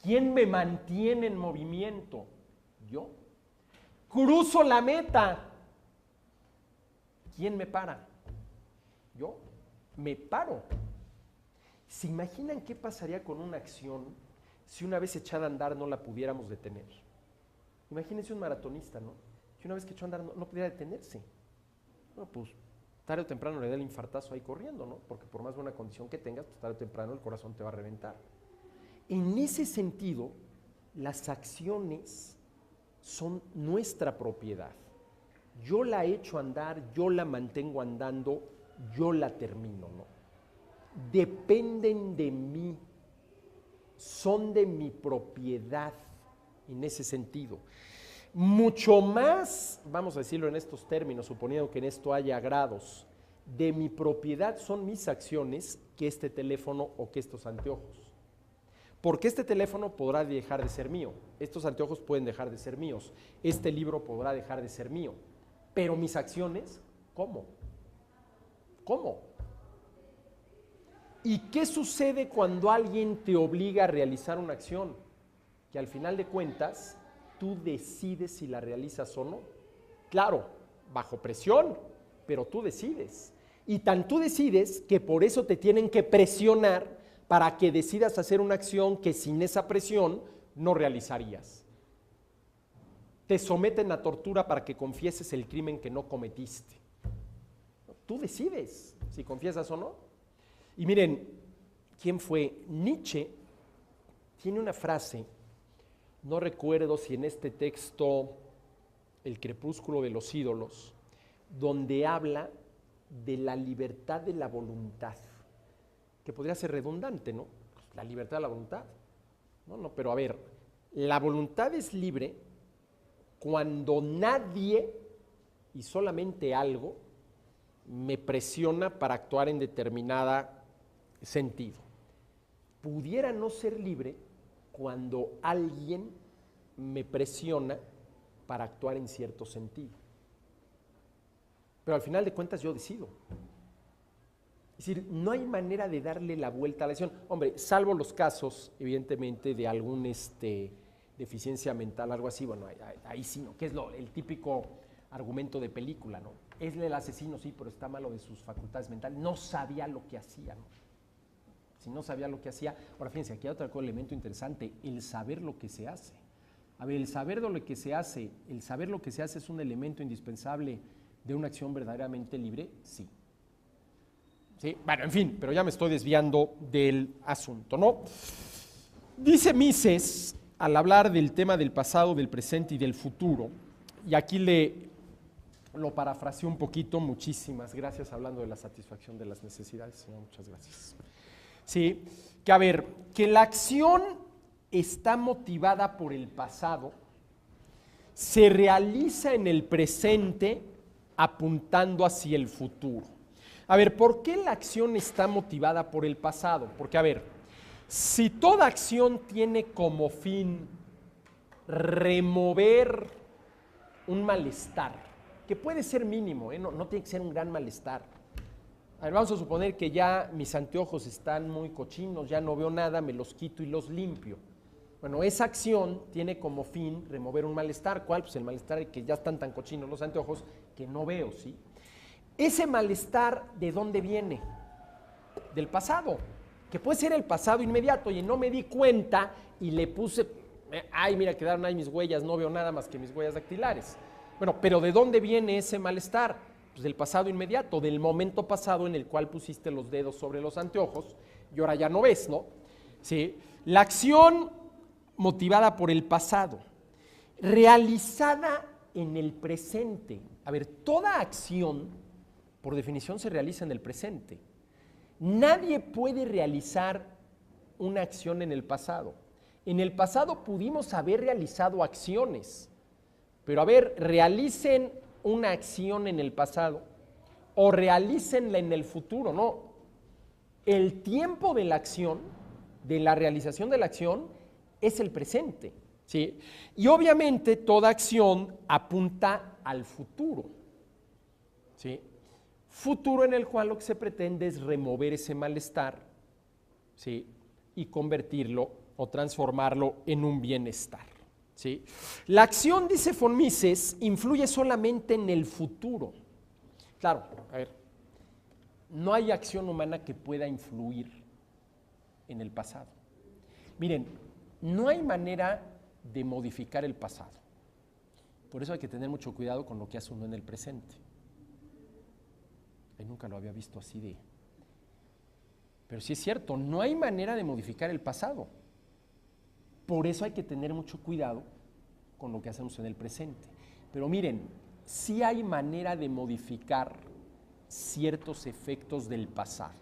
Speaker 1: ¿Quién me mantiene en movimiento? Yo. Cruzo la meta. ¿Quién me para? Yo. Me paro. ¿Se imaginan qué pasaría con una acción si una vez echada a andar no la pudiéramos detener? Imagínense un maratonista, ¿no? Si una vez que echó a andar no pudiera detenerse. No, pues tarde o temprano le da el infartazo ahí corriendo, ¿no? Porque por más buena condición que tengas, pues tarde o temprano el corazón te va a reventar. En ese sentido, las acciones son nuestra propiedad. Yo la echo a andar, yo la mantengo andando, yo la termino, ¿no? Dependen de mí, son de mi propiedad en ese sentido. Mucho más, vamos a decirlo en estos términos, suponiendo que en esto haya grados, de mi propiedad son mis acciones que este teléfono o que estos anteojos. Porque este teléfono podrá dejar de ser mío, estos anteojos pueden dejar de ser míos, este libro podrá dejar de ser mío, pero mis acciones, ¿cómo? ¿Cómo? ¿Y qué sucede cuando alguien te obliga a realizar una acción? Que al final de cuentas, tú decides si la realizas o no. Claro, bajo presión, pero tú decides. Y tan tú decides que por eso te tienen que presionar para que decidas hacer una acción que sin esa presión no realizarías. Te someten a tortura para que confieses el crimen que no cometiste. Tú decides si confiesas o no. Y miren, ¿quién fue? Nietzsche tiene una frase, no recuerdo si en este texto, El crepúsculo de los ídolos, donde habla de la libertad de la voluntad, que podría ser redundante, ¿no? La libertad de la voluntad. No, pero a ver, la voluntad es libre cuando nadie y solamente algo me presiona para actuar en determinada sentido. Pudiera no ser libre cuando alguien me presiona para actuar en cierto sentido. Pero al final de cuentas yo decido. Es decir, no hay manera de darle la vuelta a la acción. Hombre, salvo los casos, evidentemente, de algún deficiencia mental, algo así, bueno, ahí sí, ¿no? Que es el típico argumento de película, ¿no? Es el asesino, sí, pero está malo de sus facultades mentales. No sabía lo que hacía, ¿no? Si no sabía lo que hacía. Ahora, fíjense, aquí hay otro elemento interesante, el saber lo que se hace. A ver, el saber lo que se hace es un elemento indispensable de una acción verdaderamente libre, sí. Sí, bueno, en fin, pero ya me estoy desviando del asunto, ¿no? Dice Mises, al hablar del tema del pasado, del presente y del futuro, y aquí lo parafraseé un poquito, muchísimas gracias, hablando de la satisfacción de las necesidades, señor, muchas gracias. Sí, que a ver, que la acción está motivada por el pasado, se realiza en el presente apuntando hacia el futuro. A ver, ¿por qué la acción está motivada por el pasado? Porque, a ver, si toda acción tiene como fin remover un malestar, que puede ser mínimo, no tiene que ser un gran malestar. A ver, vamos a suponer que ya mis anteojos están muy cochinos, ya no veo nada, me los quito y los limpio. Bueno, esa acción tiene como fin remover un malestar. ¿Cuál? Pues el malestar de que ya están tan cochinos los anteojos que no veo, ¿sí? Ese malestar, ¿de dónde viene? Del pasado, que puede ser el pasado inmediato, y no me di cuenta y le puse, ay, mira, quedaron ahí mis huellas, no veo nada más que mis huellas dactilares. Bueno, pero ¿de dónde viene ese malestar? Pues del pasado inmediato, del momento pasado en el cual pusiste los dedos sobre los anteojos y ahora ya no ves, ¿no? ¿Sí? La acción motivada por el pasado, realizada en el presente. A ver, toda acción, por definición, se realiza en el presente. Nadie puede realizar una acción en el pasado. En el pasado pudimos haber realizado acciones, pero a ver, realicen una acción en el pasado o realícenla en el futuro, no. El tiempo de la acción, de la realización de la acción, es el presente, ¿sí? Y obviamente toda acción apunta al futuro, ¿sí? Futuro en el cual lo que se pretende es remover ese malestar, ¿sí? Y convertirlo o transformarlo en un bienestar, ¿sí? La acción, dice von Mises, influye solamente en el futuro. Claro, a ver, no hay acción humana que pueda influir en el pasado. Miren, no hay manera de modificar el pasado. Por eso hay que tener mucho cuidado con lo que hace uno en el presente. Nunca lo había visto así de... Pero sí es cierto, no hay manera de modificar el pasado. Por eso hay que tener mucho cuidado con lo que hacemos en el presente. Pero miren, sí hay manera de modificar ciertos efectos del pasado.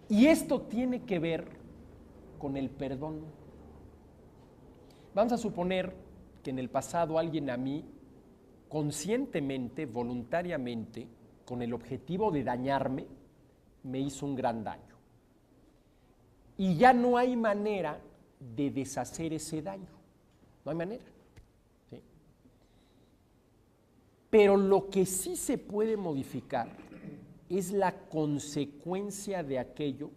Speaker 1: Y esto tiene que ver con el perdón. Vamos a suponer que en el pasado alguien a mí, conscientemente, voluntariamente, con el objetivo de dañarme, me hizo un gran daño. Y ya no hay manera de deshacer ese daño. No hay manera, ¿sí? Pero lo que sí se puede modificar es la consecuencia de aquello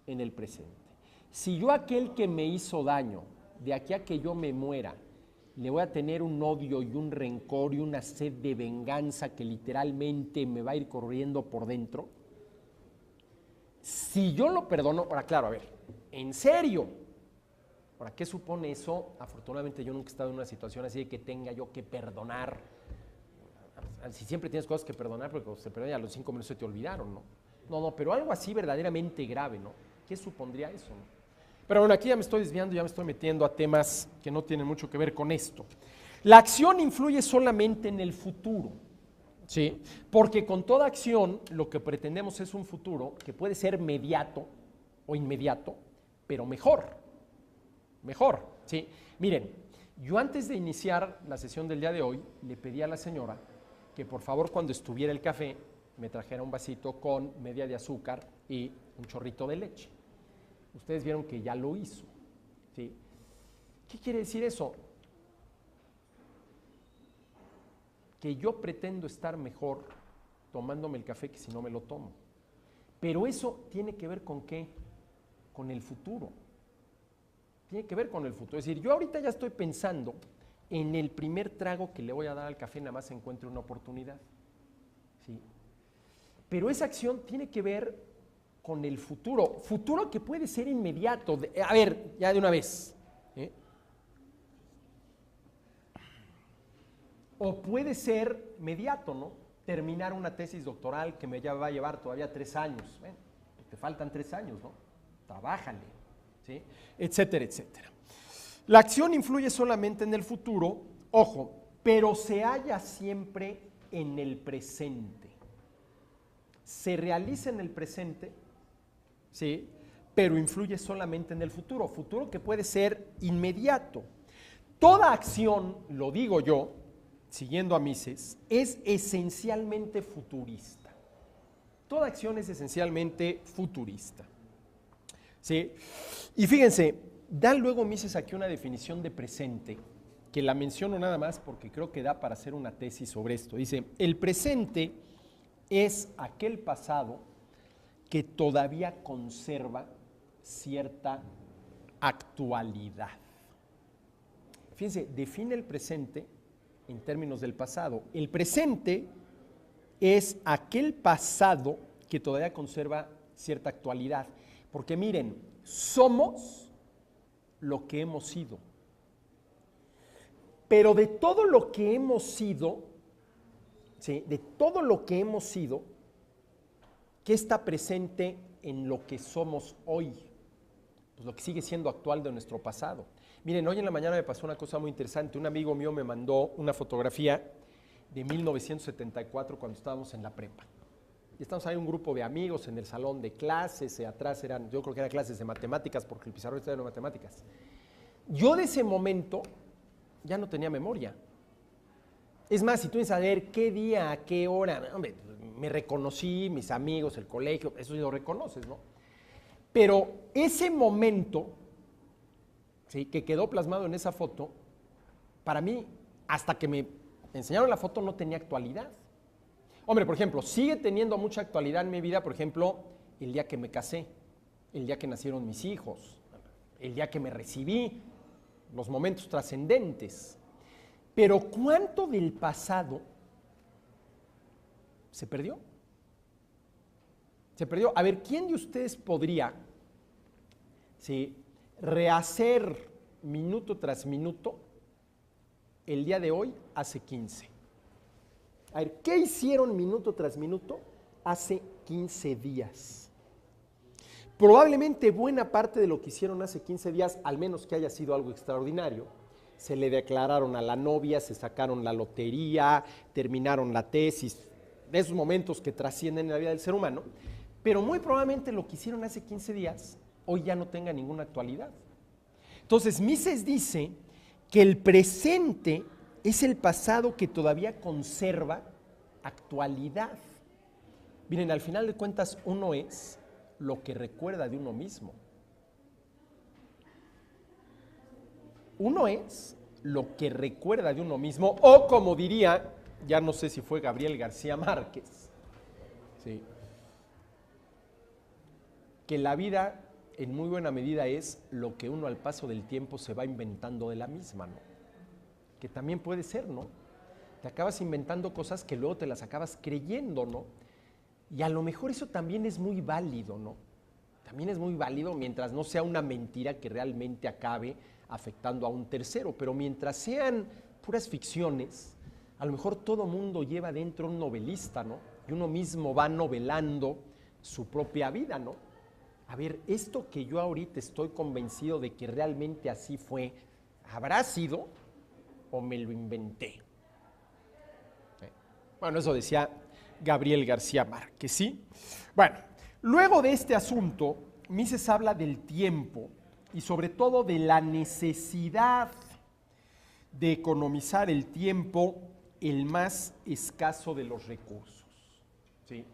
Speaker 1: en el presente. Si yo a aquel que me hizo daño, de aquí a que yo me muera, le voy a tener un odio y un rencor y una sed de venganza que literalmente me va a ir corriendo por dentro. Si yo lo perdono, ahora claro, a ver, ¿en serio? Ahora, ¿qué supone eso? Afortunadamente yo nunca he estado en una situación así de que tenga yo que perdonar. Si siempre tienes cosas que perdonar, porque cuando se perdonan a los 5 minutos se te olvidaron, ¿no? No, pero algo así verdaderamente grave, ¿no? ¿Qué supondría eso, no? Pero bueno, aquí ya me estoy desviando, ya me estoy metiendo a temas que no tienen mucho que ver con esto. La acción influye solamente en el futuro, ¿sí? Porque con toda acción lo que pretendemos es un futuro que puede ser mediato o inmediato, pero mejor, ¿sí? Miren, yo antes de iniciar la sesión del día de hoy, le pedí a la señora que por favor cuando estuviera el café me trajera un vasito con media de azúcar y un chorrito de leche. Ustedes vieron que ya lo hizo, ¿sí? ¿Qué quiere decir eso? Que yo pretendo estar mejor tomándome el café que si no me lo tomo. Pero eso tiene que ver con ¿qué? Con el futuro. Tiene que ver con el futuro. Es decir, yo ahorita ya estoy pensando en el primer trago que le voy a dar al café, nada más encuentre una oportunidad, ¿sí? Pero esa acción tiene que ver con el futuro que puede ser inmediato. A ver, ya de una vez, ¿eh? O puede ser mediato, ¿no? Terminar una tesis doctoral que me va a llevar todavía 3 años. Te faltan 3 años, ¿no? Trabájale, ¿sí? Etcétera, etcétera. La acción influye solamente en el futuro, ojo, pero se halla siempre en el presente. Se realiza en el presente, ¿sí? Pero influye solamente en el futuro que puede ser inmediato. Toda acción, lo digo yo, siguiendo a Mises, es esencialmente futurista. Toda acción es esencialmente futurista, ¿sí? Y fíjense, da luego Mises aquí una definición de presente que la menciono nada más porque creo que da para hacer una tesis sobre esto. Dice, el presente es aquel pasado que todavía conserva cierta actualidad. Fíjense, define el presente en términos del pasado. El presente es aquel pasado que todavía conserva cierta actualidad. Porque miren, somos lo que hemos sido. Pero de todo lo que hemos sido, ¿sí? De todo lo que hemos sido, ¿qué está presente en lo que somos hoy? Pues lo que sigue siendo actual de nuestro pasado. Miren, hoy en la mañana me pasó una cosa muy interesante. Un amigo mío me mandó una fotografía de 1974 cuando estábamos en la prepa. Y estamos ahí un grupo de amigos en el salón de clases, atrás eran, yo creo que eran clases de matemáticas porque el pizarrón estaba en matemáticas. Yo de ese momento ya no tenía memoria. Es más, si tú dices a ver qué día, a qué hora, hombre, me reconocí, mis amigos, el colegio, eso sí lo reconoces, ¿no? Pero ese momento, ¿sí?, que quedó plasmado en esa foto, para mí, hasta que me enseñaron la foto, no tenía actualidad. Hombre, por ejemplo, sigue teniendo mucha actualidad en mi vida, por ejemplo, el día que me casé, el día que nacieron mis hijos, el día que me recibí, los momentos trascendentes. Pero ¿cuánto del pasado se perdió? Se perdió. A ver, ¿quién de ustedes podría, ¿sí?, rehacer minuto tras minuto el día de hoy hace 15? A ver, ¿qué hicieron minuto tras minuto hace 15 días? Probablemente buena parte de lo que hicieron hace 15 días, al menos que haya sido algo extraordinario, se le declararon a la novia, se sacaron la lotería, terminaron la tesis, de esos momentos que trascienden en la vida del ser humano, pero muy probablemente lo que hicieron hace 15 días hoy ya no tenga ninguna actualidad. Entonces, Mises dice que el presente es el pasado que todavía conserva actualidad. Miren, al final de cuentas, uno es lo que recuerda de uno mismo. Uno es lo que recuerda de uno mismo, o como diría, ya no sé si fue Gabriel García Márquez, ¿sí?, que la vida en muy buena medida es lo que uno al paso del tiempo se va inventando de la misma, ¿no? Que también puede ser, ¿no? Te acabas inventando cosas que luego te las acabas creyendo, ¿no? Y a lo mejor eso también es muy válido, ¿no? También es muy válido mientras no sea una mentira que realmente acabe afectando a un tercero, pero mientras sean puras ficciones, a lo mejor todo mundo lleva dentro un novelista, ¿no? Y uno mismo va novelando su propia vida, ¿no? A ver, esto que yo ahorita estoy convencido de que realmente así fue, ¿habrá sido o me lo inventé? Bueno, eso decía Gabriel García Márquez, ¿sí? Bueno, luego de este asunto, Mises habla del tiempo y sobre todo de la necesidad de economizar el tiempo, el más escaso de los recursos, ¿sí?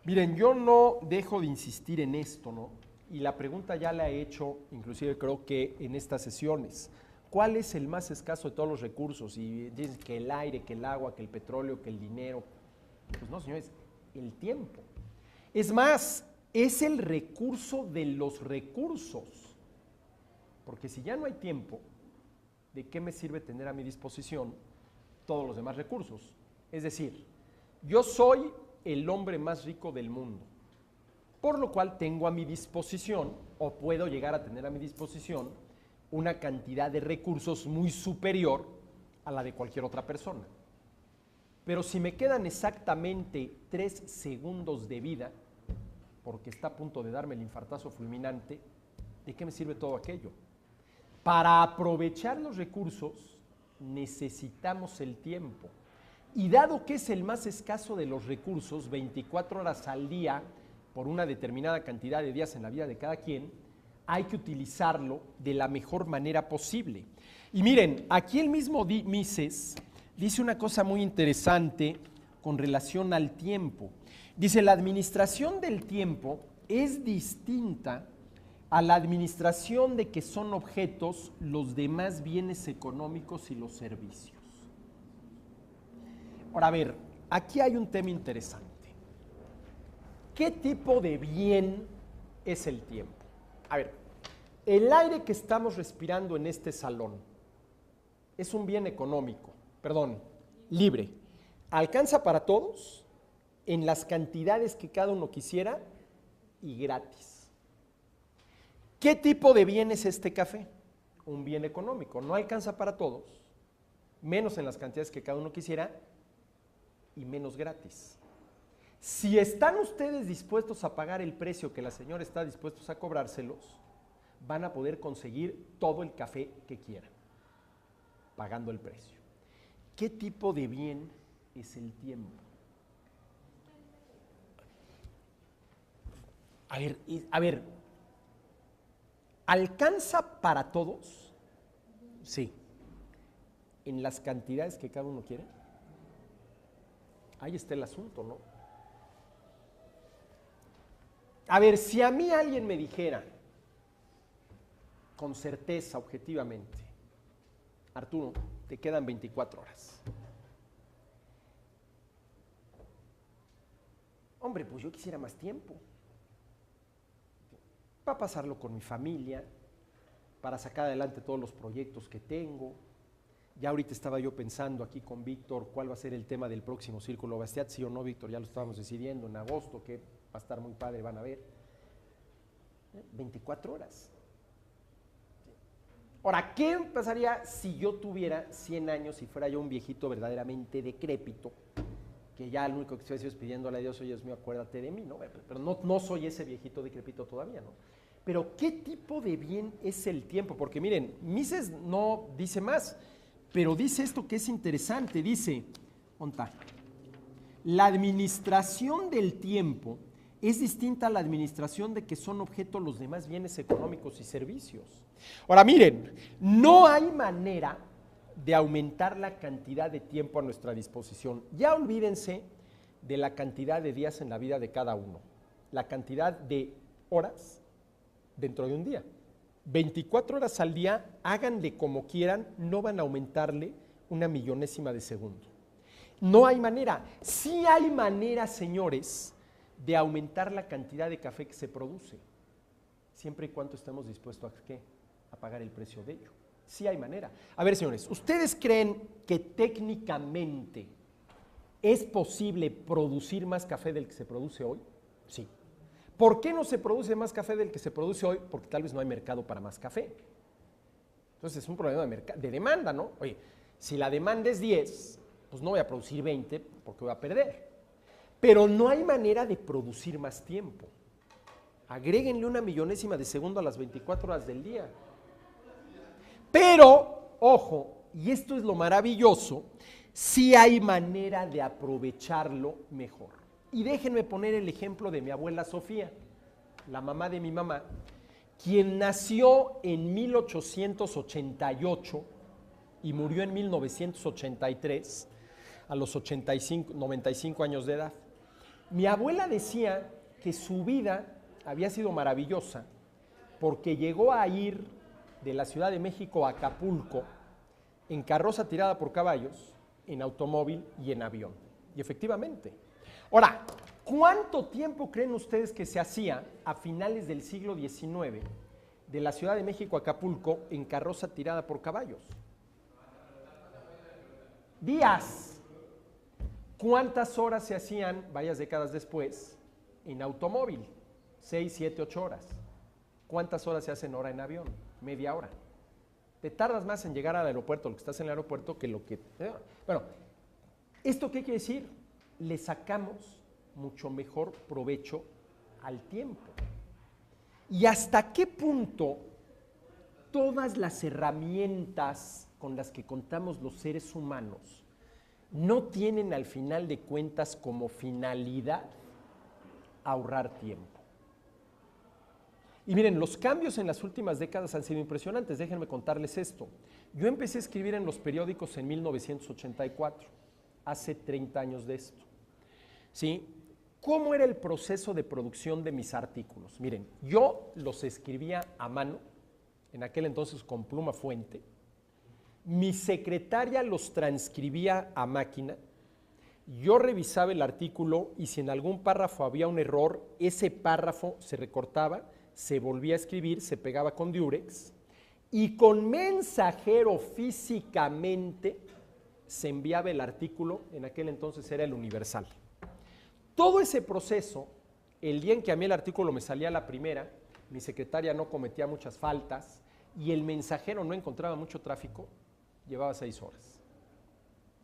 Speaker 1: Miren, yo no dejo de insistir en esto, ¿no? Y la pregunta ya la he hecho, inclusive creo que en estas sesiones. ¿Cuál es el más escaso de todos los recursos? Y dicen que el aire, que el agua, que el petróleo, que el dinero. Pues no, señores, el tiempo. Es más, es el recurso de los recursos. Porque si ya no hay tiempo, ¿de qué me sirve tener a mi disposición todos los demás recursos? Es decir, yo soy el hombre más rico del mundo, por lo cual tengo a mi disposición, o puedo llegar a tener a mi disposición, una cantidad de recursos muy superior a la de cualquier otra persona. Pero si me quedan exactamente 3 segundos de vida, porque está a punto de darme el infartazo fulminante, ¿de qué me sirve todo aquello? Para aprovechar los recursos necesitamos el tiempo. Y dado que es el más escaso de los recursos, 24 horas al día, por una determinada cantidad de días en la vida de cada quien, hay que utilizarlo de la mejor manera posible. Y miren, aquí el mismo Mises dice una cosa muy interesante con relación al tiempo. Dice, la administración del tiempo es distinta a la administración de que son objetos los demás bienes económicos y los servicios. Ahora, a ver, aquí hay un tema interesante. ¿Qué tipo de bien es el tiempo? A ver, el aire que estamos respirando en este salón es un bien económico, perdón, libre. Alcanza para todos en las cantidades que cada uno quisiera y gratis. ¿Qué tipo de bien es este café? Un bien económico, no alcanza para todos, menos en las cantidades que cada uno quisiera y menos gratis. Si están ustedes dispuestos a pagar el precio que la señora está dispuesta a cobrárselos, van a poder conseguir todo el café que quieran, pagando el precio. ¿Qué tipo de bien es el tiempo? A ver, ¿alcanza para todos? Sí. ¿En las cantidades que cada uno quiere? Ahí está el asunto, ¿no? A ver, si a mí alguien me dijera, con certeza, objetivamente, Arturo, te quedan 24 horas. Hombre, pues yo quisiera más tiempo. Para pasarlo con mi familia, para sacar adelante todos los proyectos que tengo. Ya ahorita estaba yo pensando aquí con Víctor cuál va a ser el tema del próximo Círculo Bastiat, sí o no, Víctor, ya lo estábamos decidiendo en agosto, que va a estar muy padre, van a ver. 24 horas. Ahora, ¿qué pasaría si yo tuviera 100 años y fuera yo un viejito verdaderamente decrépito, que ya lo único que estoy haciendo es pidiéndole a Dios, oye Dios mío, acuérdate de mí, ¿no? Pero no soy ese viejito decrépito todavía, ¿no? Pero ¿qué tipo de bien es el tiempo? Porque miren, Mises no dice más, pero dice esto que es interesante, dice, ¿onta? La administración del tiempo es distinta a la administración de que son objeto los demás bienes económicos y servicios. Ahora miren, no hay manera de aumentar la cantidad de tiempo a nuestra disposición. Ya olvídense de la cantidad de días en la vida de cada uno, la cantidad de horas dentro de un día. 24 horas al día, háganle como quieran, no van a aumentarle una millonésima de segundo. No hay manera. Sí hay manera, señores, de aumentar la cantidad de café que se produce, siempre y cuando estemos dispuestos a ¿qué? A pagar el precio de ello. Sí hay manera. A ver, señores, ¿ustedes creen que técnicamente es posible producir más café del que se produce hoy? Sí. ¿Por qué no se produce más café del que se produce hoy? Porque tal vez no hay mercado para más café. Entonces es un problema de demanda, ¿no? Oye, si la demanda es 10, pues no voy a producir 20 porque voy a perder. Pero no hay manera de producir más tiempo. Agréguenle una millonésima de segundo a las 24 horas del día. Pero, ojo, y esto es lo maravilloso, sí hay manera de aprovecharlo mejor. Y déjenme poner el ejemplo de mi abuela Sofía, la mamá de mi mamá, quien nació en 1888 y murió en 1983, a los 95 años de edad. Mi abuela decía que su vida había sido maravillosa porque llegó a ir de la Ciudad de México a Acapulco en carroza tirada por caballos, en automóvil y en avión. Y efectivamente. Ahora, ¿cuánto tiempo creen ustedes que se hacía a finales del siglo XIX de la Ciudad de México a Acapulco en carroza tirada por caballos? Días. ¿Cuántas horas se hacían, varias décadas después, en automóvil? 6, 7, 8 horas. ¿Cuántas horas se hacen ahora en avión? Media hora. Te tardas más en llegar al aeropuerto, lo que estás en el aeropuerto, que lo que... Bueno, ¿esto qué quiere decir? Le sacamos mucho mejor provecho al tiempo. ¿Y hasta qué punto todas las herramientas con las que contamos los seres humanos no tienen al final de cuentas como finalidad ahorrar tiempo? Y miren, los cambios en las últimas décadas han sido impresionantes. Déjenme contarles esto. Yo empecé a escribir en los periódicos en 1984, hace 30 años de esto. ¿Sí? ¿Cómo era el proceso de producción de mis artículos? Miren, yo los escribía a mano, en aquel entonces con pluma fuente. Mi secretaria los transcribía a máquina. Yo revisaba el artículo y si en algún párrafo había un error, ese párrafo se recortaba, se volvía a escribir, se pegaba con diurex y con mensajero físicamente se enviaba el artículo, en aquel entonces era el Universal. Todo ese proceso, el día en que a mí el artículo me salía a la primera, mi secretaria no cometía muchas faltas y el mensajero no encontraba mucho tráfico, llevaba 6 horas.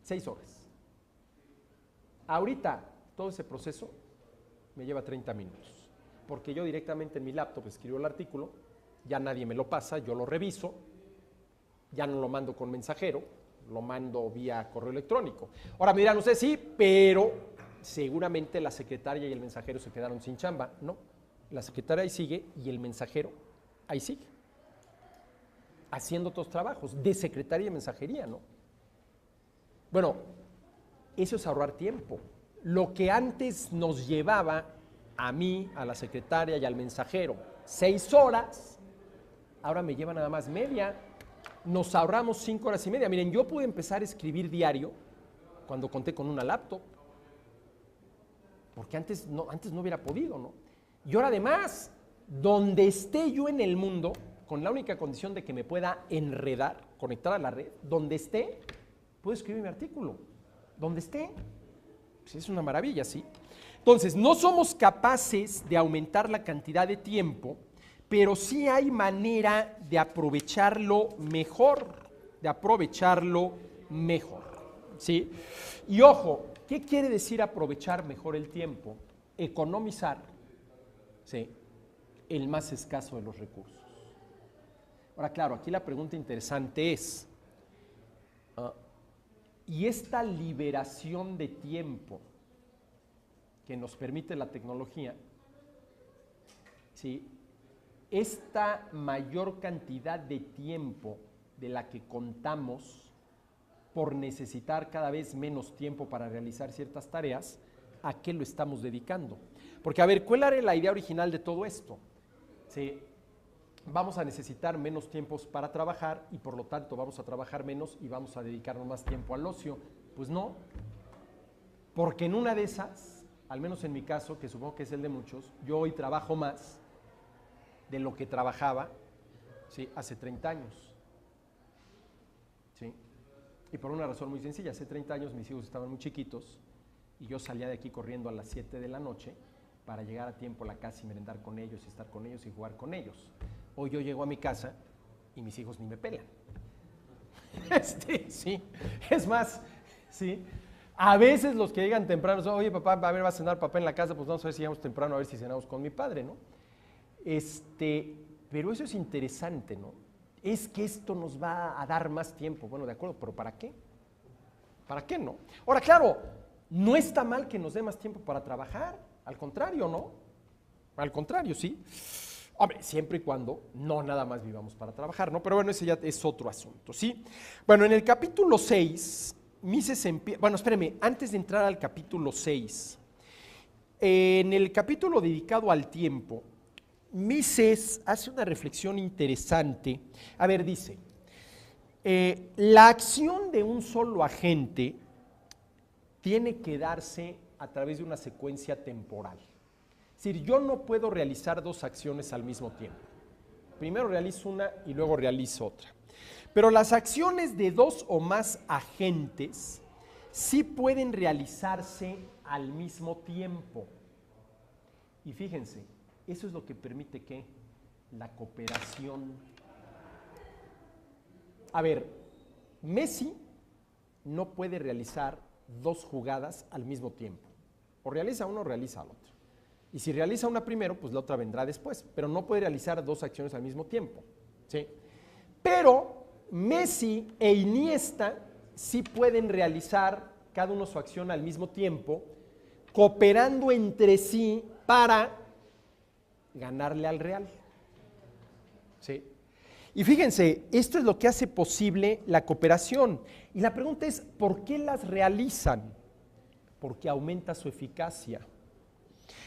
Speaker 1: 6 horas. Ahorita, todo ese proceso me lleva 30 minutos, porque yo directamente en mi laptop escribo el artículo, ya nadie me lo pasa, yo lo reviso, ya no lo mando con mensajero, lo mando vía correo electrónico. Ahora me dirán ustedes, sí, pero seguramente la secretaria y el mensajero se quedaron sin chamba. No, la secretaria ahí sigue y el mensajero ahí sigue, haciendo otros trabajos de secretaria y mensajería, ¿no? Bueno, eso es ahorrar tiempo. Lo que antes nos llevaba a mí, a la secretaria y al mensajero 6 horas, ahora me lleva nada más media. Nos ahorramos 5 horas y media. Miren, yo pude empezar a escribir diario cuando conté con una laptop, porque antes no hubiera podido, ¿no? Y ahora además, donde esté yo en el mundo, con la única condición de que me pueda enredar, conectar a la red, donde esté, puedo escribir mi artículo. Donde esté. Pues es una maravilla, ¿sí? Entonces, no somos capaces de aumentar la cantidad de tiempo, pero sí hay manera de aprovecharlo mejor, ¿sí? Y ojo, ¿qué quiere decir aprovechar mejor el tiempo? Economizar, ¿sí?, el más escaso de los recursos. Ahora, claro, aquí la pregunta interesante es, ¿y esta liberación de tiempo que nos permite la tecnología, ¿sí?, esta mayor cantidad de tiempo de la que contamos por necesitar cada vez menos tiempo para realizar ciertas tareas, ¿a qué lo estamos dedicando? Porque, a ver, ¿cuál era la idea original de todo esto? ¿Sí? Vamos a necesitar menos tiempos para trabajar y por lo tanto vamos a trabajar menos y vamos a dedicarnos más tiempo al ocio. Pues no, porque en una de esas, al menos en mi caso, que supongo que es el de muchos, yo hoy trabajo más de lo que trabajaba, ¿sí?, hace 30 años. ¿Sí? Y por una razón muy sencilla, hace 30 años mis hijos estaban muy chiquitos y yo salía de aquí corriendo a las 7 de la noche para llegar a tiempo a la casa y merendar con ellos, y estar con ellos y jugar con ellos. Hoy yo llego a mi casa y mis hijos ni me pelan. Sí, es más, sí. A veces los que llegan temprano, oye papá, a ver, va a cenar papá en la casa, pues vamos a ver si llegamos temprano, a ver si cenamos con mi padre, ¿no? Pero eso es interesante, ¿no? Es que esto nos va a dar más tiempo. Bueno, de acuerdo, pero ¿para qué? ¿Para qué no? Ahora, claro, no está mal que nos dé más tiempo para trabajar, al contrario, ¿no? Al contrario, sí. Hombre, siempre y cuando no nada más vivamos para trabajar, ¿no? Pero bueno, ese ya es otro asunto, ¿sí? Bueno, en el capítulo 6, Mises empieza... Bueno, espérame, antes de entrar al capítulo 6, en el capítulo dedicado al tiempo, Mises hace una reflexión interesante. A ver, dice, la acción de un solo agente tiene que darse a través de una secuencia temporal. Es decir, yo no puedo realizar 2 acciones al mismo tiempo. Primero realizo una y luego realizo otra. Pero las acciones de 2 o más agentes sí pueden realizarse al mismo tiempo. Y fíjense, eso es lo que permite que la cooperación. A ver, Messi no puede realizar 2 jugadas al mismo tiempo. O realiza una o realiza la otra. Y si realiza una primero, pues la otra vendrá después. Pero no puede realizar 2 acciones al mismo tiempo, ¿sí? Pero Messi e Iniesta sí pueden realizar cada uno su acción al mismo tiempo, cooperando entre sí para ganarle al Real. ¿Sí? Y fíjense, esto es lo que hace posible la cooperación. Y la pregunta es, ¿por qué las realizan? Porque aumenta su eficacia.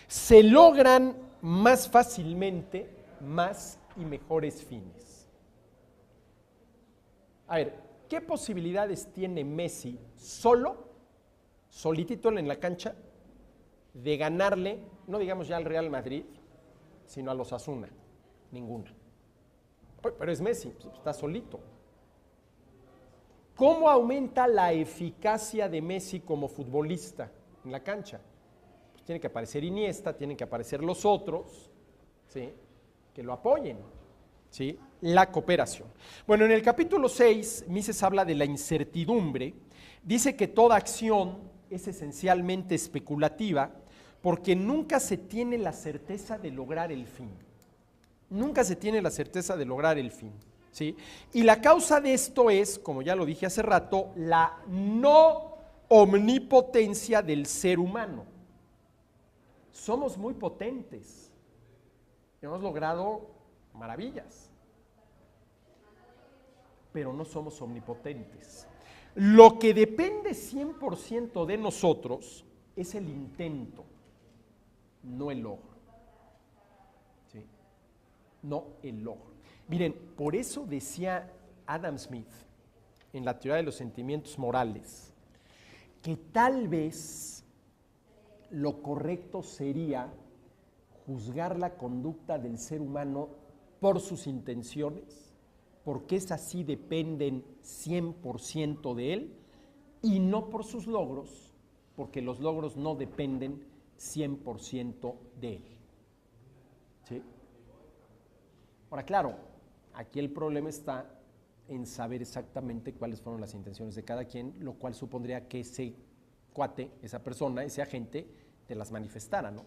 Speaker 1: Se logran más fácilmente más y mejores fines. A ver, ¿qué posibilidades tiene Messi solitito en la cancha, de ganarle, no digamos ya al Real Madrid, sino a los Osasuna? Ninguna. Pero es Messi, está solito. ¿Cómo aumenta la eficacia de Messi como futbolista en la cancha? Pues tiene que aparecer Iniesta, tienen que aparecer los otros, ¿sí?, que lo apoyen, ¿sí? La cooperación. Bueno, en el capítulo 6, Mises habla de la incertidumbre. Dice que toda acción es esencialmente especulativa porque nunca se tiene la certeza de lograr el fin. Nunca se tiene la certeza de lograr el fin, ¿sí? Y la causa de esto es, como ya lo dije hace rato, la no omnipotencia del ser humano. Somos muy potentes. Hemos logrado maravillas, pero no somos omnipotentes. Lo que depende 100% de nosotros es el intento, no el logro. ¿Sí? No el logro. Miren, por eso decía Adam Smith en la teoría de los sentimientos morales que tal vez lo correcto sería juzgar la conducta del ser humano por sus intenciones, porque esas sí dependen 100% de él, y no por sus logros, porque los logros no dependen 100% de él. ¿Sí? Ahora, claro, aquí el problema está en saber exactamente cuáles fueron las intenciones de cada quien, lo cual supondría que ese cuate, esa persona, ese agente, te las manifestara, ¿no?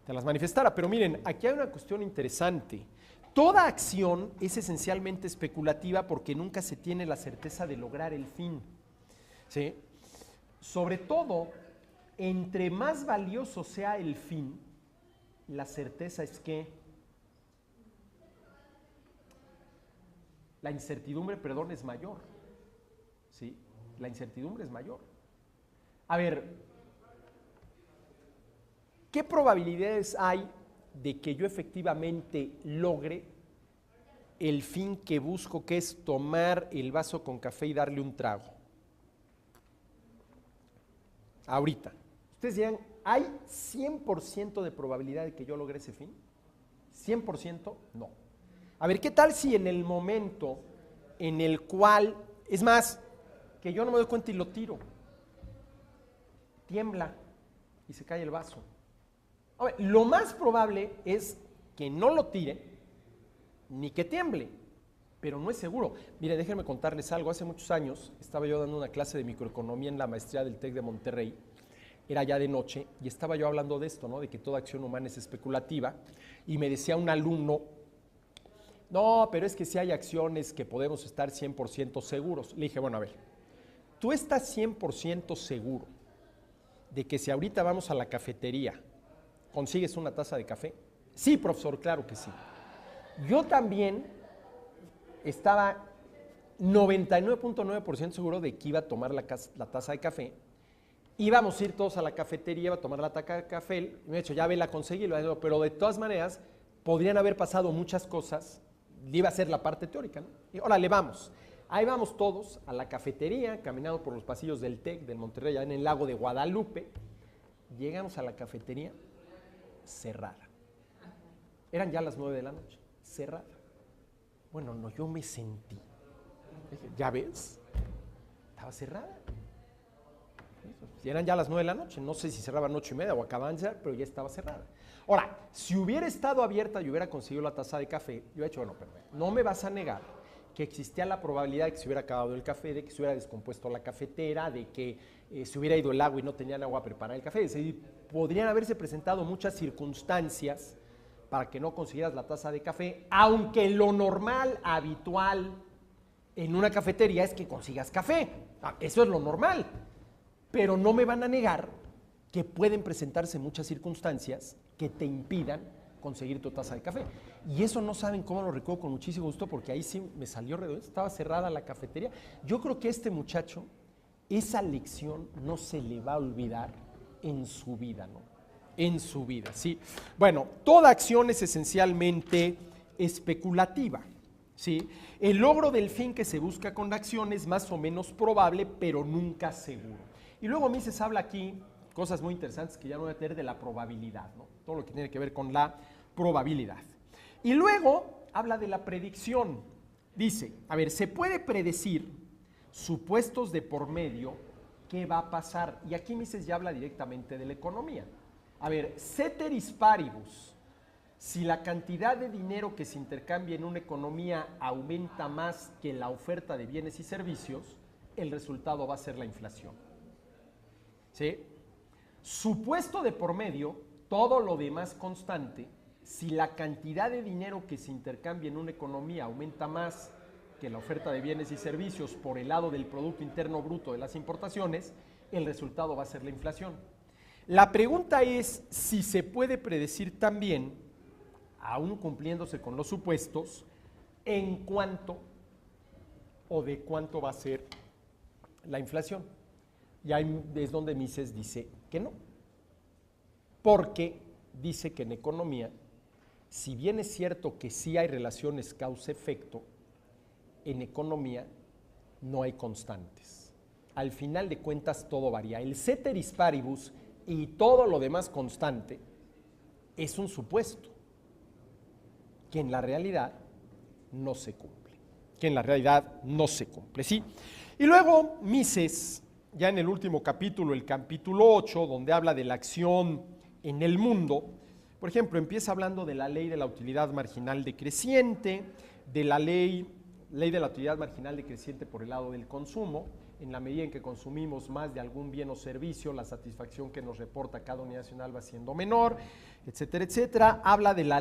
Speaker 1: Te las manifestara. Pero miren, aquí hay una cuestión interesante. Toda acción es esencialmente especulativa porque nunca se tiene la certeza de lograr el fin, ¿sí? Sobre todo, entre más valioso sea el fin, la certeza es que la incertidumbre, perdón, es mayor, ¿sí? La incertidumbre es mayor. A ver, ¿qué probabilidades hay de que yo efectivamente logre el fin que busco, que es tomar el vaso con café y darle un trago? Ahorita. Ustedes dirán, ¿hay 100% de probabilidad de que yo logre ese fin? ¿100%? No. A ver, ¿qué tal si en el momento en el cual, es más, que yo no me doy cuenta y lo tiro, tiembla y se cae el vaso? A ver, lo más probable es que no lo tire ni que tiemble, pero no es seguro. Mire, déjenme contarles algo. Hace muchos años estaba yo dando una clase de microeconomía en la maestría del TEC de Monterrey. Era ya de noche y estaba yo hablando de esto, ¿no? De que toda acción humana es especulativa, y me decía un alumno, no, pero es que sí hay acciones que podemos estar 100% seguros. Le dije, bueno, a ver, ¿tú estás 100% seguro de que si ahorita vamos a la cafetería consigues una taza de café? Sí, profesor, claro que sí. Yo también estaba 99.9% seguro de que iba a tomar la taza de café. Íbamos a ir todos a la cafetería, iba a tomar la taza de café, y me he dicho, ya ve, la conseguí, pero de todas maneras podrían haber pasado muchas cosas, iba a ser la parte teórica, ¿no? Y órale, vamos. Ahí vamos todos a la cafetería, caminando por los pasillos del TEC, del Monterrey, allá en el lago de Guadalupe. Llegamos a la cafetería, cerrada. Eran ya las 9 de la noche, cerrada. Bueno, no, yo me sentí. Dije, ¿ya ves? Estaba cerrada. Eran ya las 9 de la noche, no sé si cerraban 8:30 o acababan de cerrar, pero ya estaba cerrada. Ahora, si hubiera estado abierta y hubiera conseguido la taza de café, yo hubiera dicho, bueno, pero no me vas a negar que existía la probabilidad de que se hubiera acabado el café, de que se hubiera descompuesto la cafetera, de que se hubiera ido el agua y no tenían agua para preparar el café. Es decir, podrían haberse presentado muchas circunstancias para que no consiguieras la taza de café, aunque lo normal, habitual en una cafetería es que consigas café. Eso es lo normal. Pero no me van a negar que pueden presentarse muchas circunstancias que te impidan conseguir tu taza de café. Y eso no saben cómo lo recuerdo con muchísimo gusto, porque ahí sí me salió redondo, estaba cerrada la cafetería. Yo creo que a este muchacho esa lección no se le va a olvidar en su vida, ¿no? en su vida, ¿sí? Bueno, toda acción es esencialmente especulativa, ¿sí? El logro del fin que se busca con la acción es más o menos probable, pero nunca seguro. Y luego Mises habla aquí cosas muy interesantes que ya no voy a tener de la probabilidad, ¿no? Todo lo que tiene que ver con la probabilidad. Y luego habla de la predicción. Dice, a ver, se puede predecir supuestos de por medio qué va a pasar. Y aquí Mises ya habla directamente de la economía. A ver, ceteris paribus, si la cantidad de dinero que se intercambia en una economía aumenta más que la oferta de bienes y servicios, el resultado va a ser la inflación. ¿Sí? Supuesto de por medio, todo lo demás constante, si la cantidad de dinero que se intercambia en una economía aumenta más que la oferta de bienes y servicios por el lado del Producto Interno Bruto de las importaciones, el resultado va a ser la inflación. La pregunta es si se puede predecir también, aún cumpliéndose con los supuestos, en cuánto o de cuánto va a ser la inflación. Y ahí es donde Mises dice que no. Porque dice que en economía, si bien es cierto que sí hay relaciones causa-efecto, en economía no hay constantes. Al final de cuentas todo varía. El ceteris paribus y todo lo demás constante es un supuesto que en la realidad no se cumple. ¿Sí? Y luego Mises, ya en el último capítulo, el capítulo 8, donde habla de la acción en el mundo, por ejemplo, empieza hablando de la ley de la utilidad marginal decreciente, de la ley de la utilidad marginal decreciente por el lado del consumo. En la medida en que consumimos más de algún bien o servicio, la satisfacción que nos reporta cada unidad nacional va siendo menor, etcétera, etcétera. Habla de la